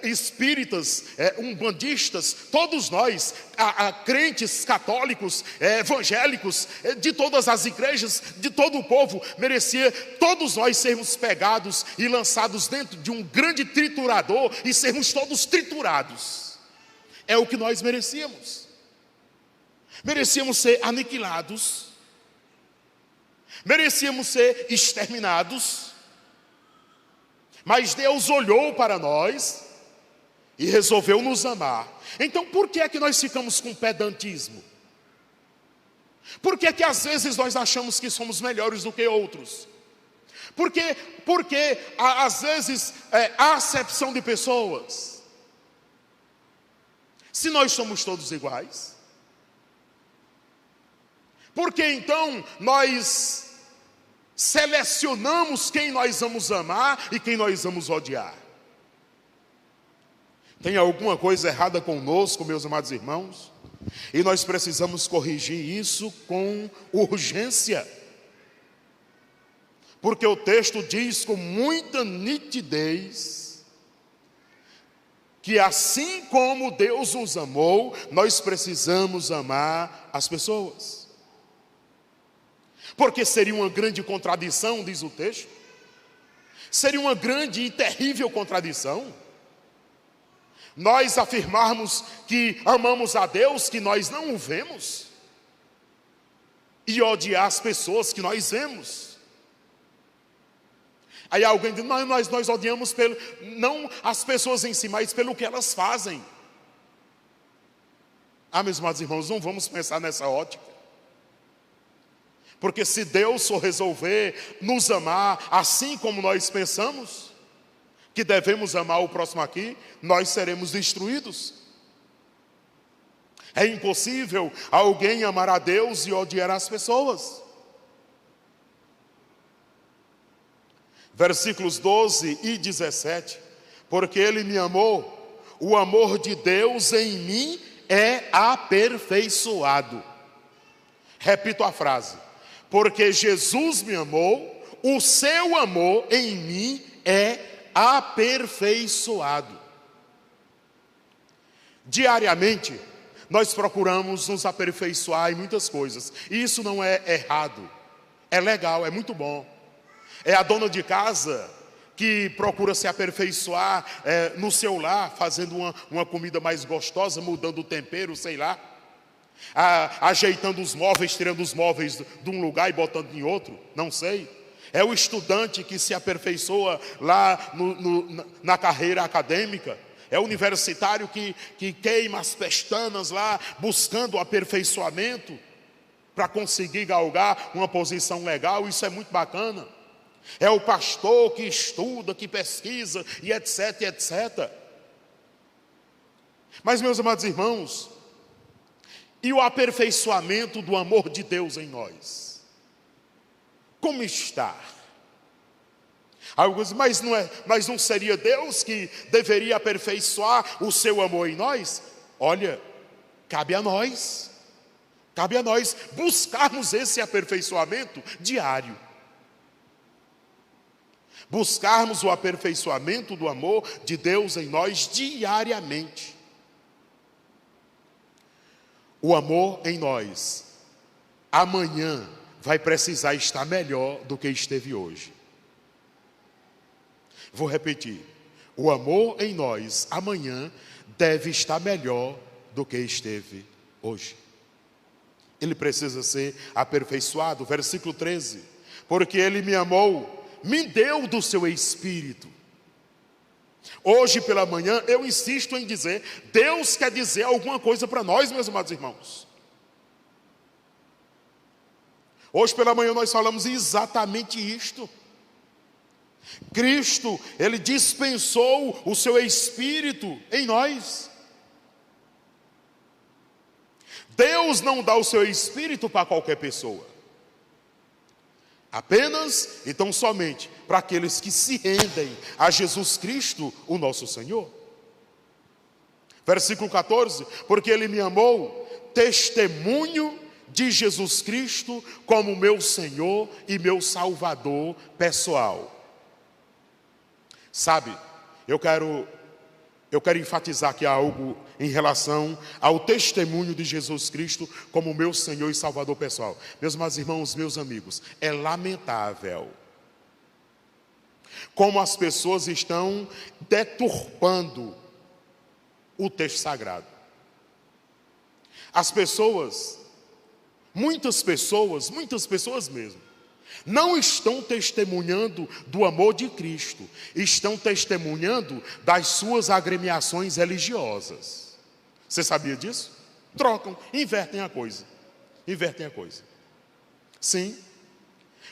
espíritas, umbandistas, todos nós, crentes, católicos, evangélicos, de todas as igrejas, de todo o povo, merecia todos nós sermos pegados e lançados dentro de um grande triturador e sermos todos triturados. É o que nós merecíamos. Merecíamos ser aniquilados, merecíamos ser exterminados. Mas Deus olhou para nós e resolveu nos amar. Então por que é que nós ficamos com pedantismo? Por que é que às vezes nós achamos que somos melhores do que outros? Porque às vezes há acepção de pessoas. Se nós somos todos iguais, por que então nós selecionamos quem nós vamos amar e quem nós vamos odiar? Tem alguma coisa errada conosco, meus amados irmãos? E nós precisamos corrigir isso com urgência. Porque o texto diz com muita nitidez que assim como Deus nos amou, nós precisamos amar as pessoas. Porque seria uma grande contradição, diz o texto. Seria uma grande e terrível contradição nós afirmarmos que amamos a Deus, que nós não o vemos, e odiar as pessoas que nós vemos. Aí alguém diz: nós odiamos não as pessoas em si, mas pelo que elas fazem. Meus amados irmãos, não vamos pensar nessa ótica. Porque se Deus for resolver nos amar assim como nós pensamos que devemos amar o próximo aqui, nós seremos destruídos. É impossível alguém amar a Deus e odiar as pessoas. Versículos 12 e 17. Porque Ele me amou, o amor de Deus em mim é aperfeiçoado. Repito a frase. Porque Jesus me amou, o seu amor em mim é aperfeiçoado. Diariamente, nós procuramos nos aperfeiçoar em muitas coisas. E isso não é errado. É legal, é muito bom. É a dona de casa que procura se aperfeiçoar no seu lar, fazendo uma comida mais gostosa, mudando o tempero, sei lá. Ajeitando os móveis, tirando os móveis de um lugar e botando em outro, não sei. É o estudante que se aperfeiçoa lá na carreira acadêmica. É o universitário que queima as pestanas lá, buscando o aperfeiçoamento para conseguir galgar uma posição legal. Isso é muito bacana. É o pastor que estuda, que pesquisa e etc, etc. Mas, meus amados irmãos, e o aperfeiçoamento do amor de Deus em nós? Como está? Alguns, mas não seria Deus que deveria aperfeiçoar o seu amor em nós? Olha, cabe a nós buscarmos esse aperfeiçoamento diário. Buscarmos o aperfeiçoamento do amor de Deus em nós diariamente. O amor em nós, amanhã, vai precisar estar melhor do que esteve hoje. Vou repetir. O amor em nós, amanhã, deve estar melhor do que esteve hoje. Ele precisa ser aperfeiçoado. Versículo 13. Porque Ele me amou, me deu do seu Espírito. Hoje pela manhã eu insisto em dizer, Deus quer dizer alguma coisa para nós, meus amados irmãos. Hoje pela manhã nós falamos exatamente isto. Cristo, Ele dispensou o seu Espírito em nós. Deus não dá o seu Espírito para qualquer pessoa. Apenas e tão somente para aqueles que se rendem a Jesus Cristo, o nosso Senhor. Versículo 14, porque Ele me amou, testemunho de Jesus Cristo como meu Senhor e meu Salvador pessoal. Sabe, eu quero enfatizar aqui algo em relação ao testemunho de Jesus Cristo como meu Senhor e Salvador pessoal. Meus irmãos, meus amigos, é lamentável como as pessoas estão deturpando o texto sagrado. As pessoas, muitas pessoas mesmo, não estão testemunhando do amor de Cristo, estão testemunhando das suas agremiações religiosas. Você sabia disso? Trocam, invertem a coisa. Sim,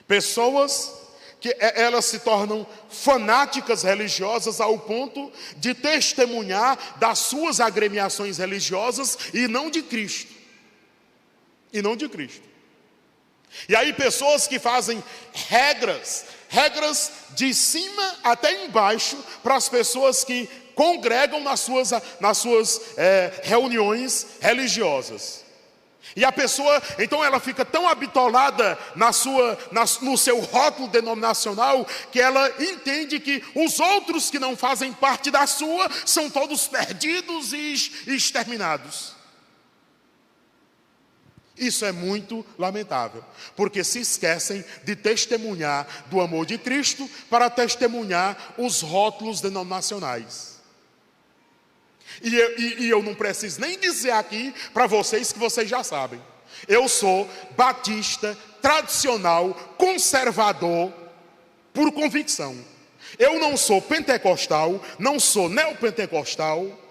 pessoas que elas se tornam fanáticas religiosas ao ponto de testemunhar das suas agremiações religiosas e não de Cristo. E aí pessoas que fazem regras de cima até embaixo para as pessoas que congregam nas suas reuniões religiosas. E a pessoa, então ela fica tão habitolada no seu rótulo denominacional que ela entende que os outros que não fazem parte da sua são todos perdidos e exterminados. Isso é muito lamentável, porque se esquecem de testemunhar do amor de Cristo para testemunhar os rótulos denominacionais. E eu não preciso nem dizer aqui para vocês que vocês já sabem. Eu sou batista, tradicional, conservador, por convicção. Eu não sou pentecostal, não sou neopentecostal,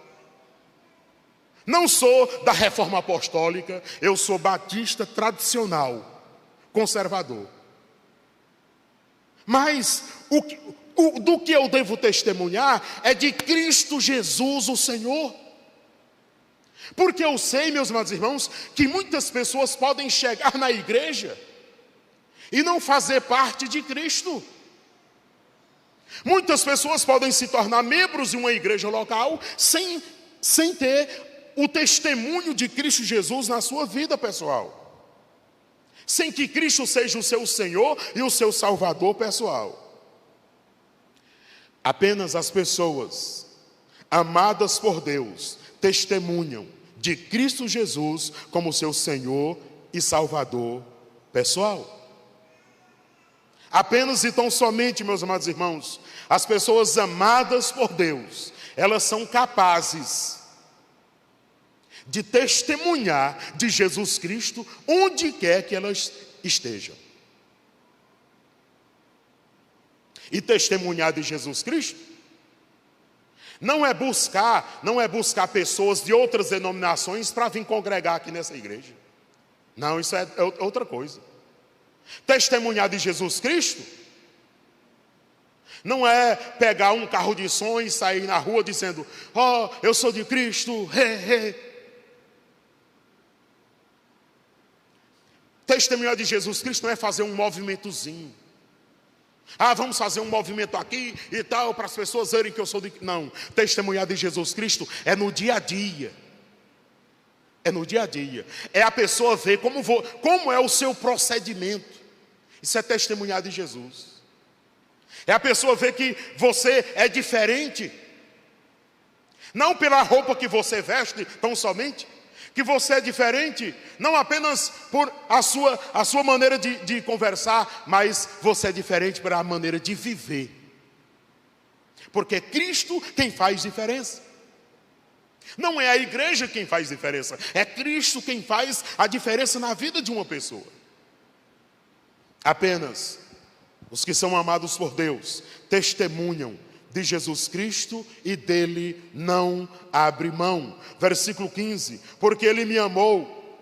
não sou da reforma apostólica, eu sou batista tradicional, conservador. Mas do que eu devo testemunhar é de Cristo Jesus, o Senhor. Porque eu sei, meus amados irmãos, que muitas pessoas podem chegar na igreja e não fazer parte de Cristo. Muitas pessoas podem se tornar membros de uma igreja local sem ter o testemunho de Cristo Jesus na sua vida pessoal, sem que Cristo seja o seu Senhor e o seu Salvador pessoal. Apenas as pessoas amadas por Deus testemunham de Cristo Jesus como seu Senhor e Salvador pessoal. Apenas e tão somente, meus amados irmãos, as pessoas amadas por Deus, elas são capazes de testemunhar de Jesus Cristo onde quer que elas estejam. E testemunhar de Jesus Cristo não é buscar pessoas de outras denominações para vir congregar aqui nessa igreja. Não, isso é outra coisa. Testemunhar de Jesus Cristo não é pegar um carro de som e sair na rua dizendo: "Oh, eu sou de Cristo, Testemunhar de Jesus Cristo não é fazer um movimentozinho. Vamos fazer um movimento aqui e tal, para as pessoas verem que eu sou de... Não, testemunhar de Jesus Cristo é no dia a dia. É no dia a dia. É a pessoa ver como é o seu procedimento. Isso é testemunhar de Jesus. É a pessoa ver que você é diferente. Não pela roupa que você veste, tão somente. Que você é diferente, não apenas por a sua maneira de conversar, mas você é diferente pela maneira de viver. Porque é Cristo quem faz diferença. Não é a igreja quem faz diferença, é Cristo quem faz a diferença na vida de uma pessoa. Apenas os que são amados por Deus testemunham de Jesus Cristo e dele não abre mão. Versículo 15, porque ele me amou,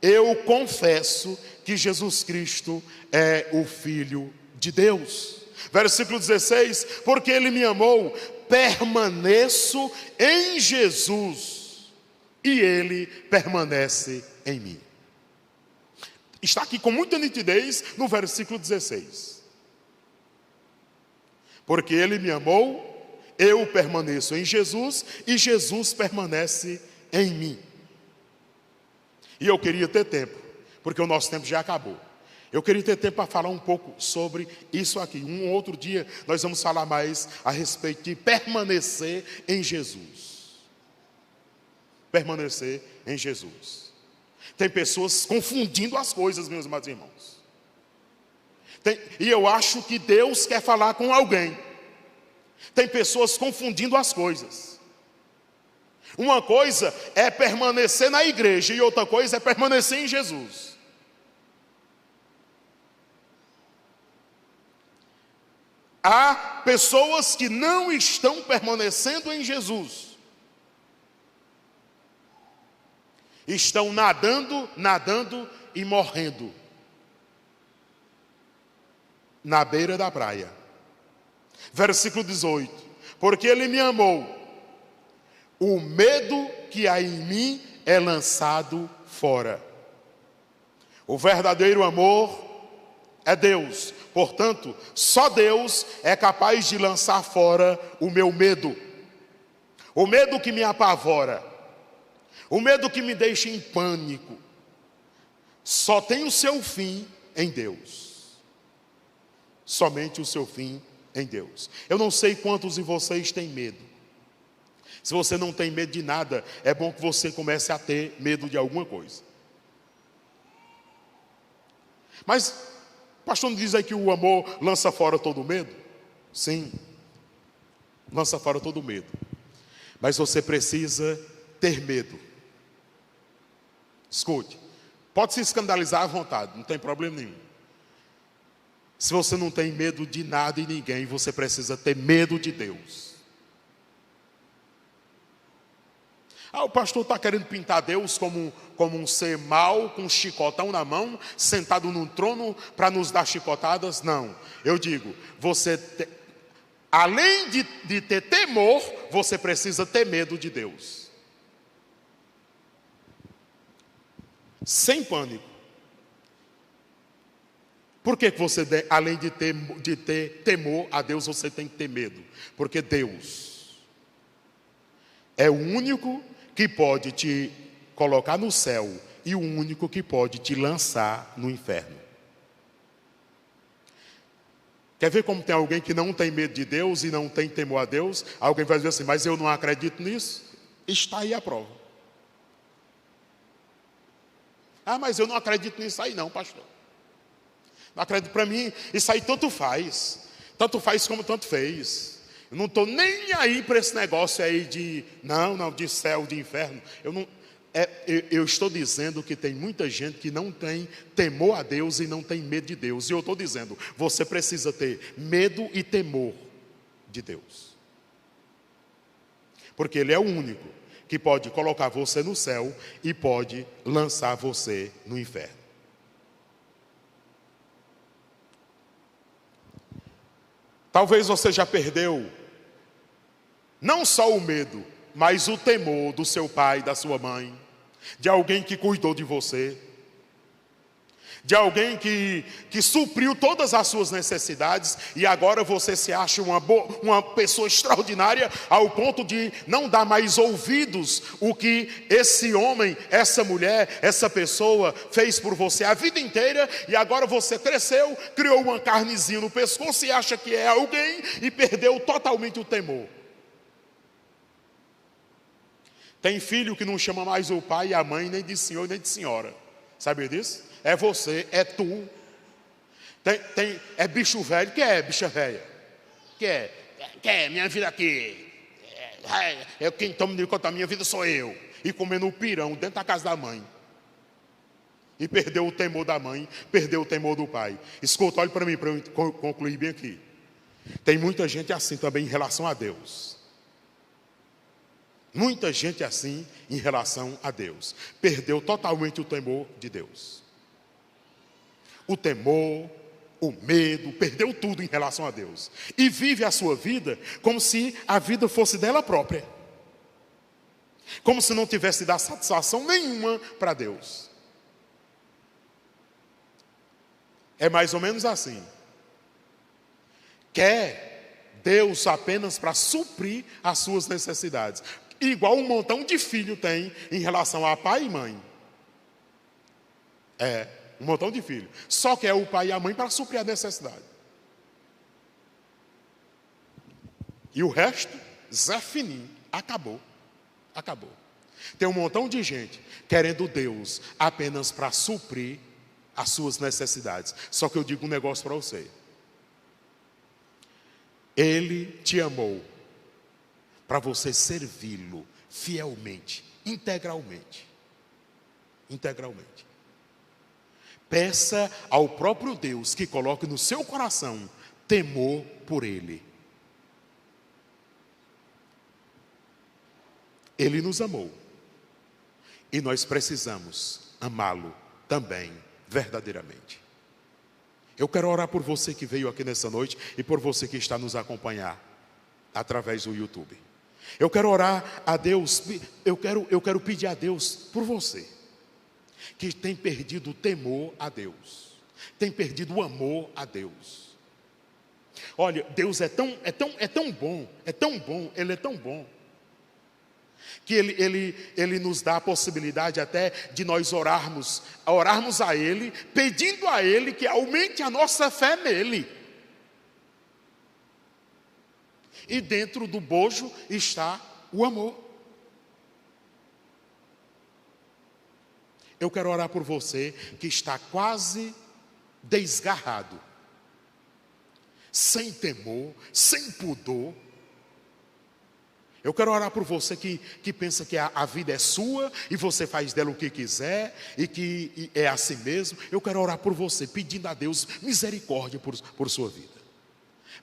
eu confesso que Jesus Cristo é o Filho de Deus. Versículo 16: porque Ele me amou, permaneço em Jesus e Ele permanece em mim. Está aqui com muita nitidez no versículo 16. Porque Ele me amou, eu permaneço em Jesus e Jesus permanece em mim. E eu queria ter tempo, porque o nosso tempo já acabou. Eu queria ter tempo para falar um pouco sobre isso aqui. Um outro dia nós vamos falar mais a respeito de permanecer em Jesus. Permanecer em Jesus. Tem pessoas confundindo as coisas, meus amados irmãos. E eu acho que Deus quer falar com alguém. Tem pessoas confundindo as coisas. Uma coisa é permanecer na igreja e outra coisa é permanecer em Jesus. Há pessoas que não estão permanecendo em Jesus. Estão nadando e morrendo na beira da praia. Versículo 18: porque Ele me amou, o medo que há em mim é lançado fora. O verdadeiro amor é Deus. Portanto, só Deus é capaz de lançar fora o meu medo. O medo que me apavora. O medo que me deixa em pânico. Só tem o seu fim em Deus. Somente o seu fim em Deus. Eu não sei quantos de vocês têm medo. Se você não tem medo de nada, é bom que você comece a ter medo de alguma coisa. Mas o pastor não diz aí que o amor lança fora todo medo? Sim, lança fora todo medo. Mas você precisa ter medo. Escute, pode se escandalizar à vontade, não tem problema nenhum. Se você não tem medo de nada e ninguém, você precisa ter medo de Deus. O pastor está querendo pintar Deus como um ser mau, com um chicotão na mão, sentado num trono para nos dar chicotadas? Não. Eu digo, além de ter temor, você precisa ter medo de Deus. Sem pânico. Por que você, além de ter temor a Deus, você tem que ter medo? Porque Deus é o único que pode te colocar no céu e o único que pode te lançar no inferno. Quer ver como tem alguém que não tem medo de Deus e não tem temor a Deus? Alguém vai dizer assim, mas eu não acredito nisso. Está aí a prova. Mas eu não acredito nisso aí não, pastor. Não acredito, para mim, isso aí tanto faz. Tanto faz como tanto fez. Eu não estou nem aí para esse negócio aí de céu, de inferno. Eu estou dizendo que tem muita gente que não tem temor a Deus e não tem medo de Deus. E eu estou dizendo, você precisa ter medo e temor de Deus. Porque Ele é o único que pode colocar você no céu e pode lançar você no inferno. Talvez você já perdeu não só o medo, mas o temor do seu pai, da sua mãe, de alguém que cuidou de você, de alguém que supriu todas as suas necessidades e agora você se acha uma pessoa extraordinária ao ponto de não dar mais ouvidos o que esse homem, essa mulher, essa pessoa fez por você a vida inteira e agora você cresceu, criou uma carnezinha no pescoço e acha que é alguém e perdeu totalmente o temor. Tem filho que não chama mais o pai e a mãe nem de senhor nem de senhora. Sabia disso? É você, é tu. É bicho velho, que é bicha velha? Que é minha vida aqui. Quem toma de conta da minha vida sou eu. E comendo o pirão dentro da casa da mãe. E perdeu o temor da mãe, perdeu o temor do pai. Escuta, olhe para mim, para eu concluir bem aqui. Tem muita gente assim também em relação a Deus. Muita gente assim em relação a Deus. Perdeu totalmente o temor de Deus. O temor, o medo, perdeu tudo em relação a Deus. E vive a sua vida como se a vida fosse dela própria. Como se não tivesse dado satisfação nenhuma para Deus. É mais ou menos assim. Quer Deus apenas para suprir as suas necessidades. Igual um montão de filho tem em relação a pai e mãe. Um montão de filho. Só quer o pai e a mãe para suprir a necessidade. E o resto, Zé Fininho, acabou. Acabou. Tem um montão de gente querendo Deus apenas para suprir as suas necessidades. Só que eu digo um negócio para você. Ele te amou para você servi-lo fielmente, integralmente. Integralmente. Peça ao próprio Deus que coloque no seu coração temor por Ele. Ele nos amou. E nós precisamos amá-lo também, verdadeiramente. Eu quero orar por você que veio aqui nessa noite e por você que está nos acompanhar através do YouTube. Eu quero orar a Deus, eu quero pedir a Deus por você que tem perdido o temor a Deus, tem perdido o amor a Deus. Olha, Deus é tão bom, Ele é tão bom, que ele nos dá a possibilidade até de nós orarmos a Ele, pedindo a Ele que aumente a nossa fé nele. E dentro do bojo está o amor. Eu quero orar por você que está quase desgarrado, sem temor, sem pudor. Eu quero orar por você que pensa que a vida é sua e você faz dela o que quiser e que é assim mesmo. Eu quero orar por você, pedindo a Deus misericórdia por sua vida.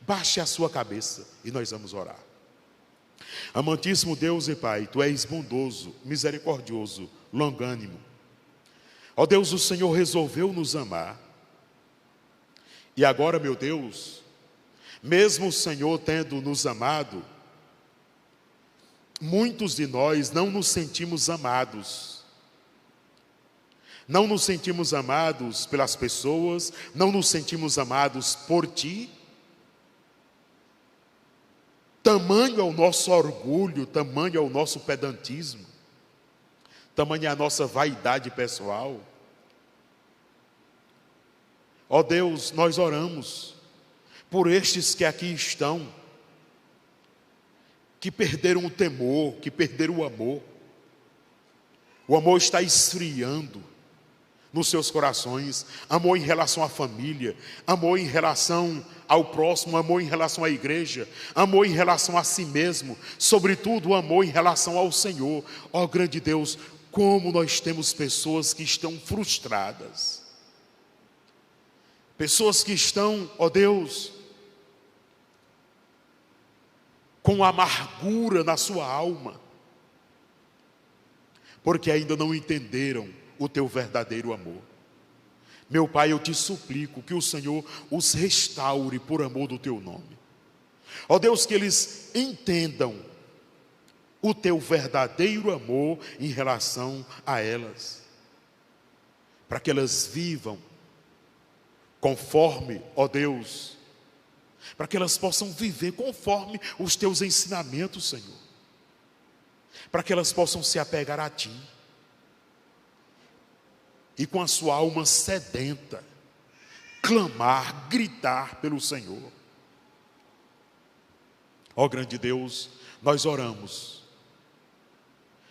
Baixe a sua cabeça e nós vamos orar. Amantíssimo Deus e Pai, Tu és bondoso, misericordioso, longânimo. Ó Deus, o Senhor resolveu nos amar. E agora, meu Deus, mesmo o Senhor tendo nos amado, muitos de nós não nos sentimos amados. Não nos sentimos amados pelas pessoas, não nos sentimos amados por Ti. Tamanho é o nosso orgulho, tamanho é o nosso pedantismo, tamanho é a nossa vaidade pessoal. Ó Deus, nós oramos por estes que aqui estão, que perderam o temor, que perderam o amor. O amor está esfriando nos seus corações. Amor em relação à família, amor em relação ao próximo, amor em relação à igreja, amor em relação a si mesmo, sobretudo o amor em relação ao Senhor. Ó grande Deus, como nós temos pessoas que estão frustradas. Pessoas que estão, ó Deus, com amargura na sua alma, porque ainda não entenderam o Teu verdadeiro amor. Meu Pai, eu Te suplico que o Senhor os restaure por amor do Teu nome. Ó Deus, que eles entendam o Teu verdadeiro amor em relação a elas, para que elas vivam conforme, ó Deus, para que elas possam viver conforme os Teus ensinamentos, Senhor, para que elas possam se apegar a Ti, e com a sua alma sedenta, clamar, gritar pelo Senhor. Ó grande Deus, nós oramos,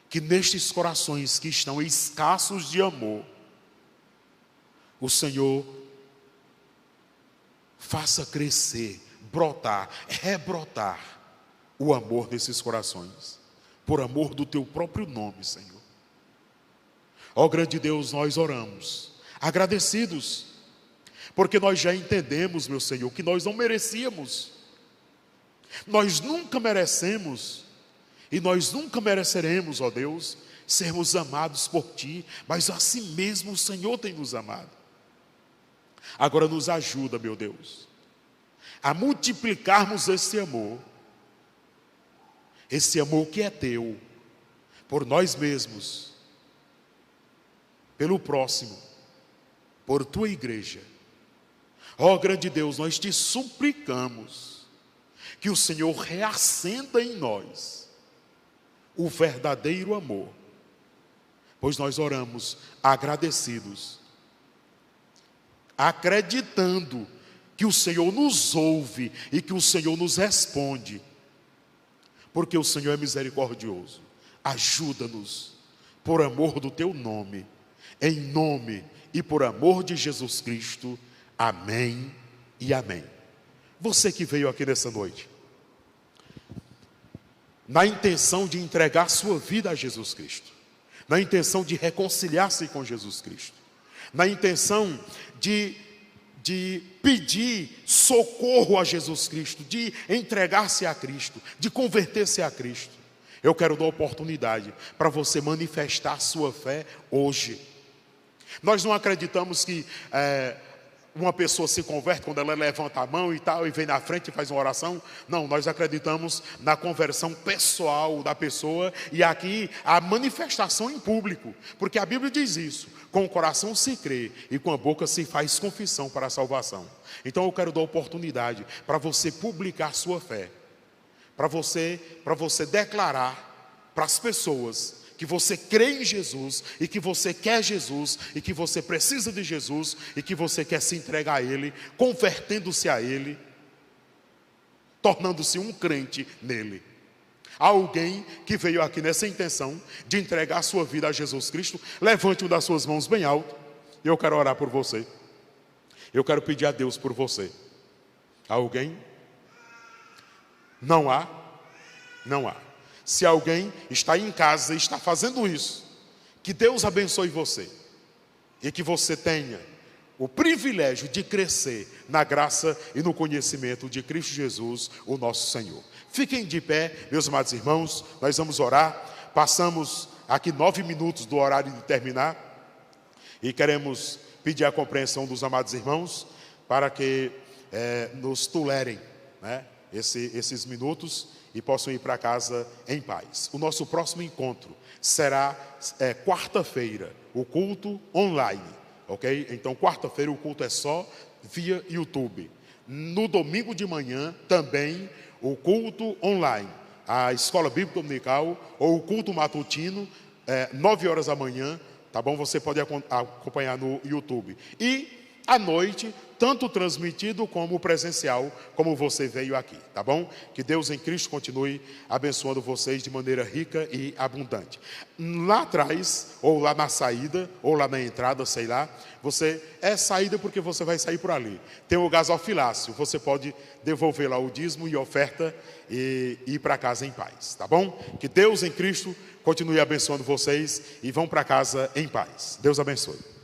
que nestes corações que estão escassos de amor, o Senhor faça crescer, brotar, rebrotar o amor desses corações, por amor do Teu próprio nome, Senhor. Ó grande Deus, nós oramos, agradecidos, porque nós já entendemos, meu Senhor, que nós não merecíamos, nós nunca merecemos, e nós nunca mereceremos, ó Deus, sermos amados por Ti, mas assim mesmo o Senhor tem nos amado. Agora nos ajuda, meu Deus, a multiplicarmos esse amor que é teu, por nós mesmos, pelo próximo, por tua igreja. Ó grande Deus, nós te suplicamos que o Senhor reacenda em nós o verdadeiro amor, pois nós oramos agradecidos, acreditando que o Senhor nos ouve e que o Senhor nos responde, porque o Senhor é misericordioso. Ajuda-nos, por amor do teu nome, em nome e por amor de Jesus Cristo. Amém e amém. Você que veio aqui nessa noite, na intenção de entregar sua vida a Jesus Cristo, na intenção de reconciliar-se com Jesus Cristo, na intenção de pedir socorro a Jesus Cristo, de entregar-se a Cristo, de converter-se a Cristo, eu quero dar oportunidade para você manifestar sua fé hoje. Nós não acreditamos que uma pessoa se converte quando ela levanta a mão e tal, e vem na frente e faz uma oração. Não, nós acreditamos na conversão pessoal da pessoa, e aqui a manifestação em público, porque a Bíblia diz isso: com o coração se crê e com a boca se faz confissão para a salvação. Então eu quero dar oportunidade para você publicar sua fé, para você declarar para as pessoas que você crê em Jesus, e que você quer Jesus, e que você precisa de Jesus, e que você quer se entregar a Ele, convertendo-se a Ele, tornando-se um crente nele. Há alguém que veio aqui nessa intenção de entregar a sua vida a Jesus Cristo? Levante uma das suas mãos bem alto, e eu quero orar por você. Eu quero pedir a Deus por você. Há alguém? Não há? Não há. Se alguém está em casa e está fazendo isso, que Deus abençoe você, e que você tenha o privilégio de crescer na graça e no conhecimento de Cristo Jesus, o nosso Senhor. Fiquem de pé, meus amados irmãos, nós vamos orar. Passamos aqui 9 minutos do horário de terminar, e queremos pedir a compreensão dos amados irmãos, para que nos tolerem, né, esses minutos, e possam ir para casa em paz. O nosso próximo encontro será quarta-feira, o culto online, ok? Então quarta-feira o culto é só via YouTube. No domingo de manhã também o culto online, a escola bíblica dominical, ou o culto matutino, 9 horas da manhã, tá bom? Você pode acompanhar no YouTube. E à noite, tanto transmitido como presencial, como você veio aqui, tá bom? Que Deus em Cristo continue abençoando vocês de maneira rica e abundante. Lá atrás, ou lá na saída, ou lá na entrada, sei lá, você saída porque você vai sair por ali. Tem o gasofilácio, você pode devolver lá o dízimo e oferta e ir para casa em paz, tá bom? Que Deus em Cristo continue abençoando vocês, e vão para casa em paz. Deus abençoe.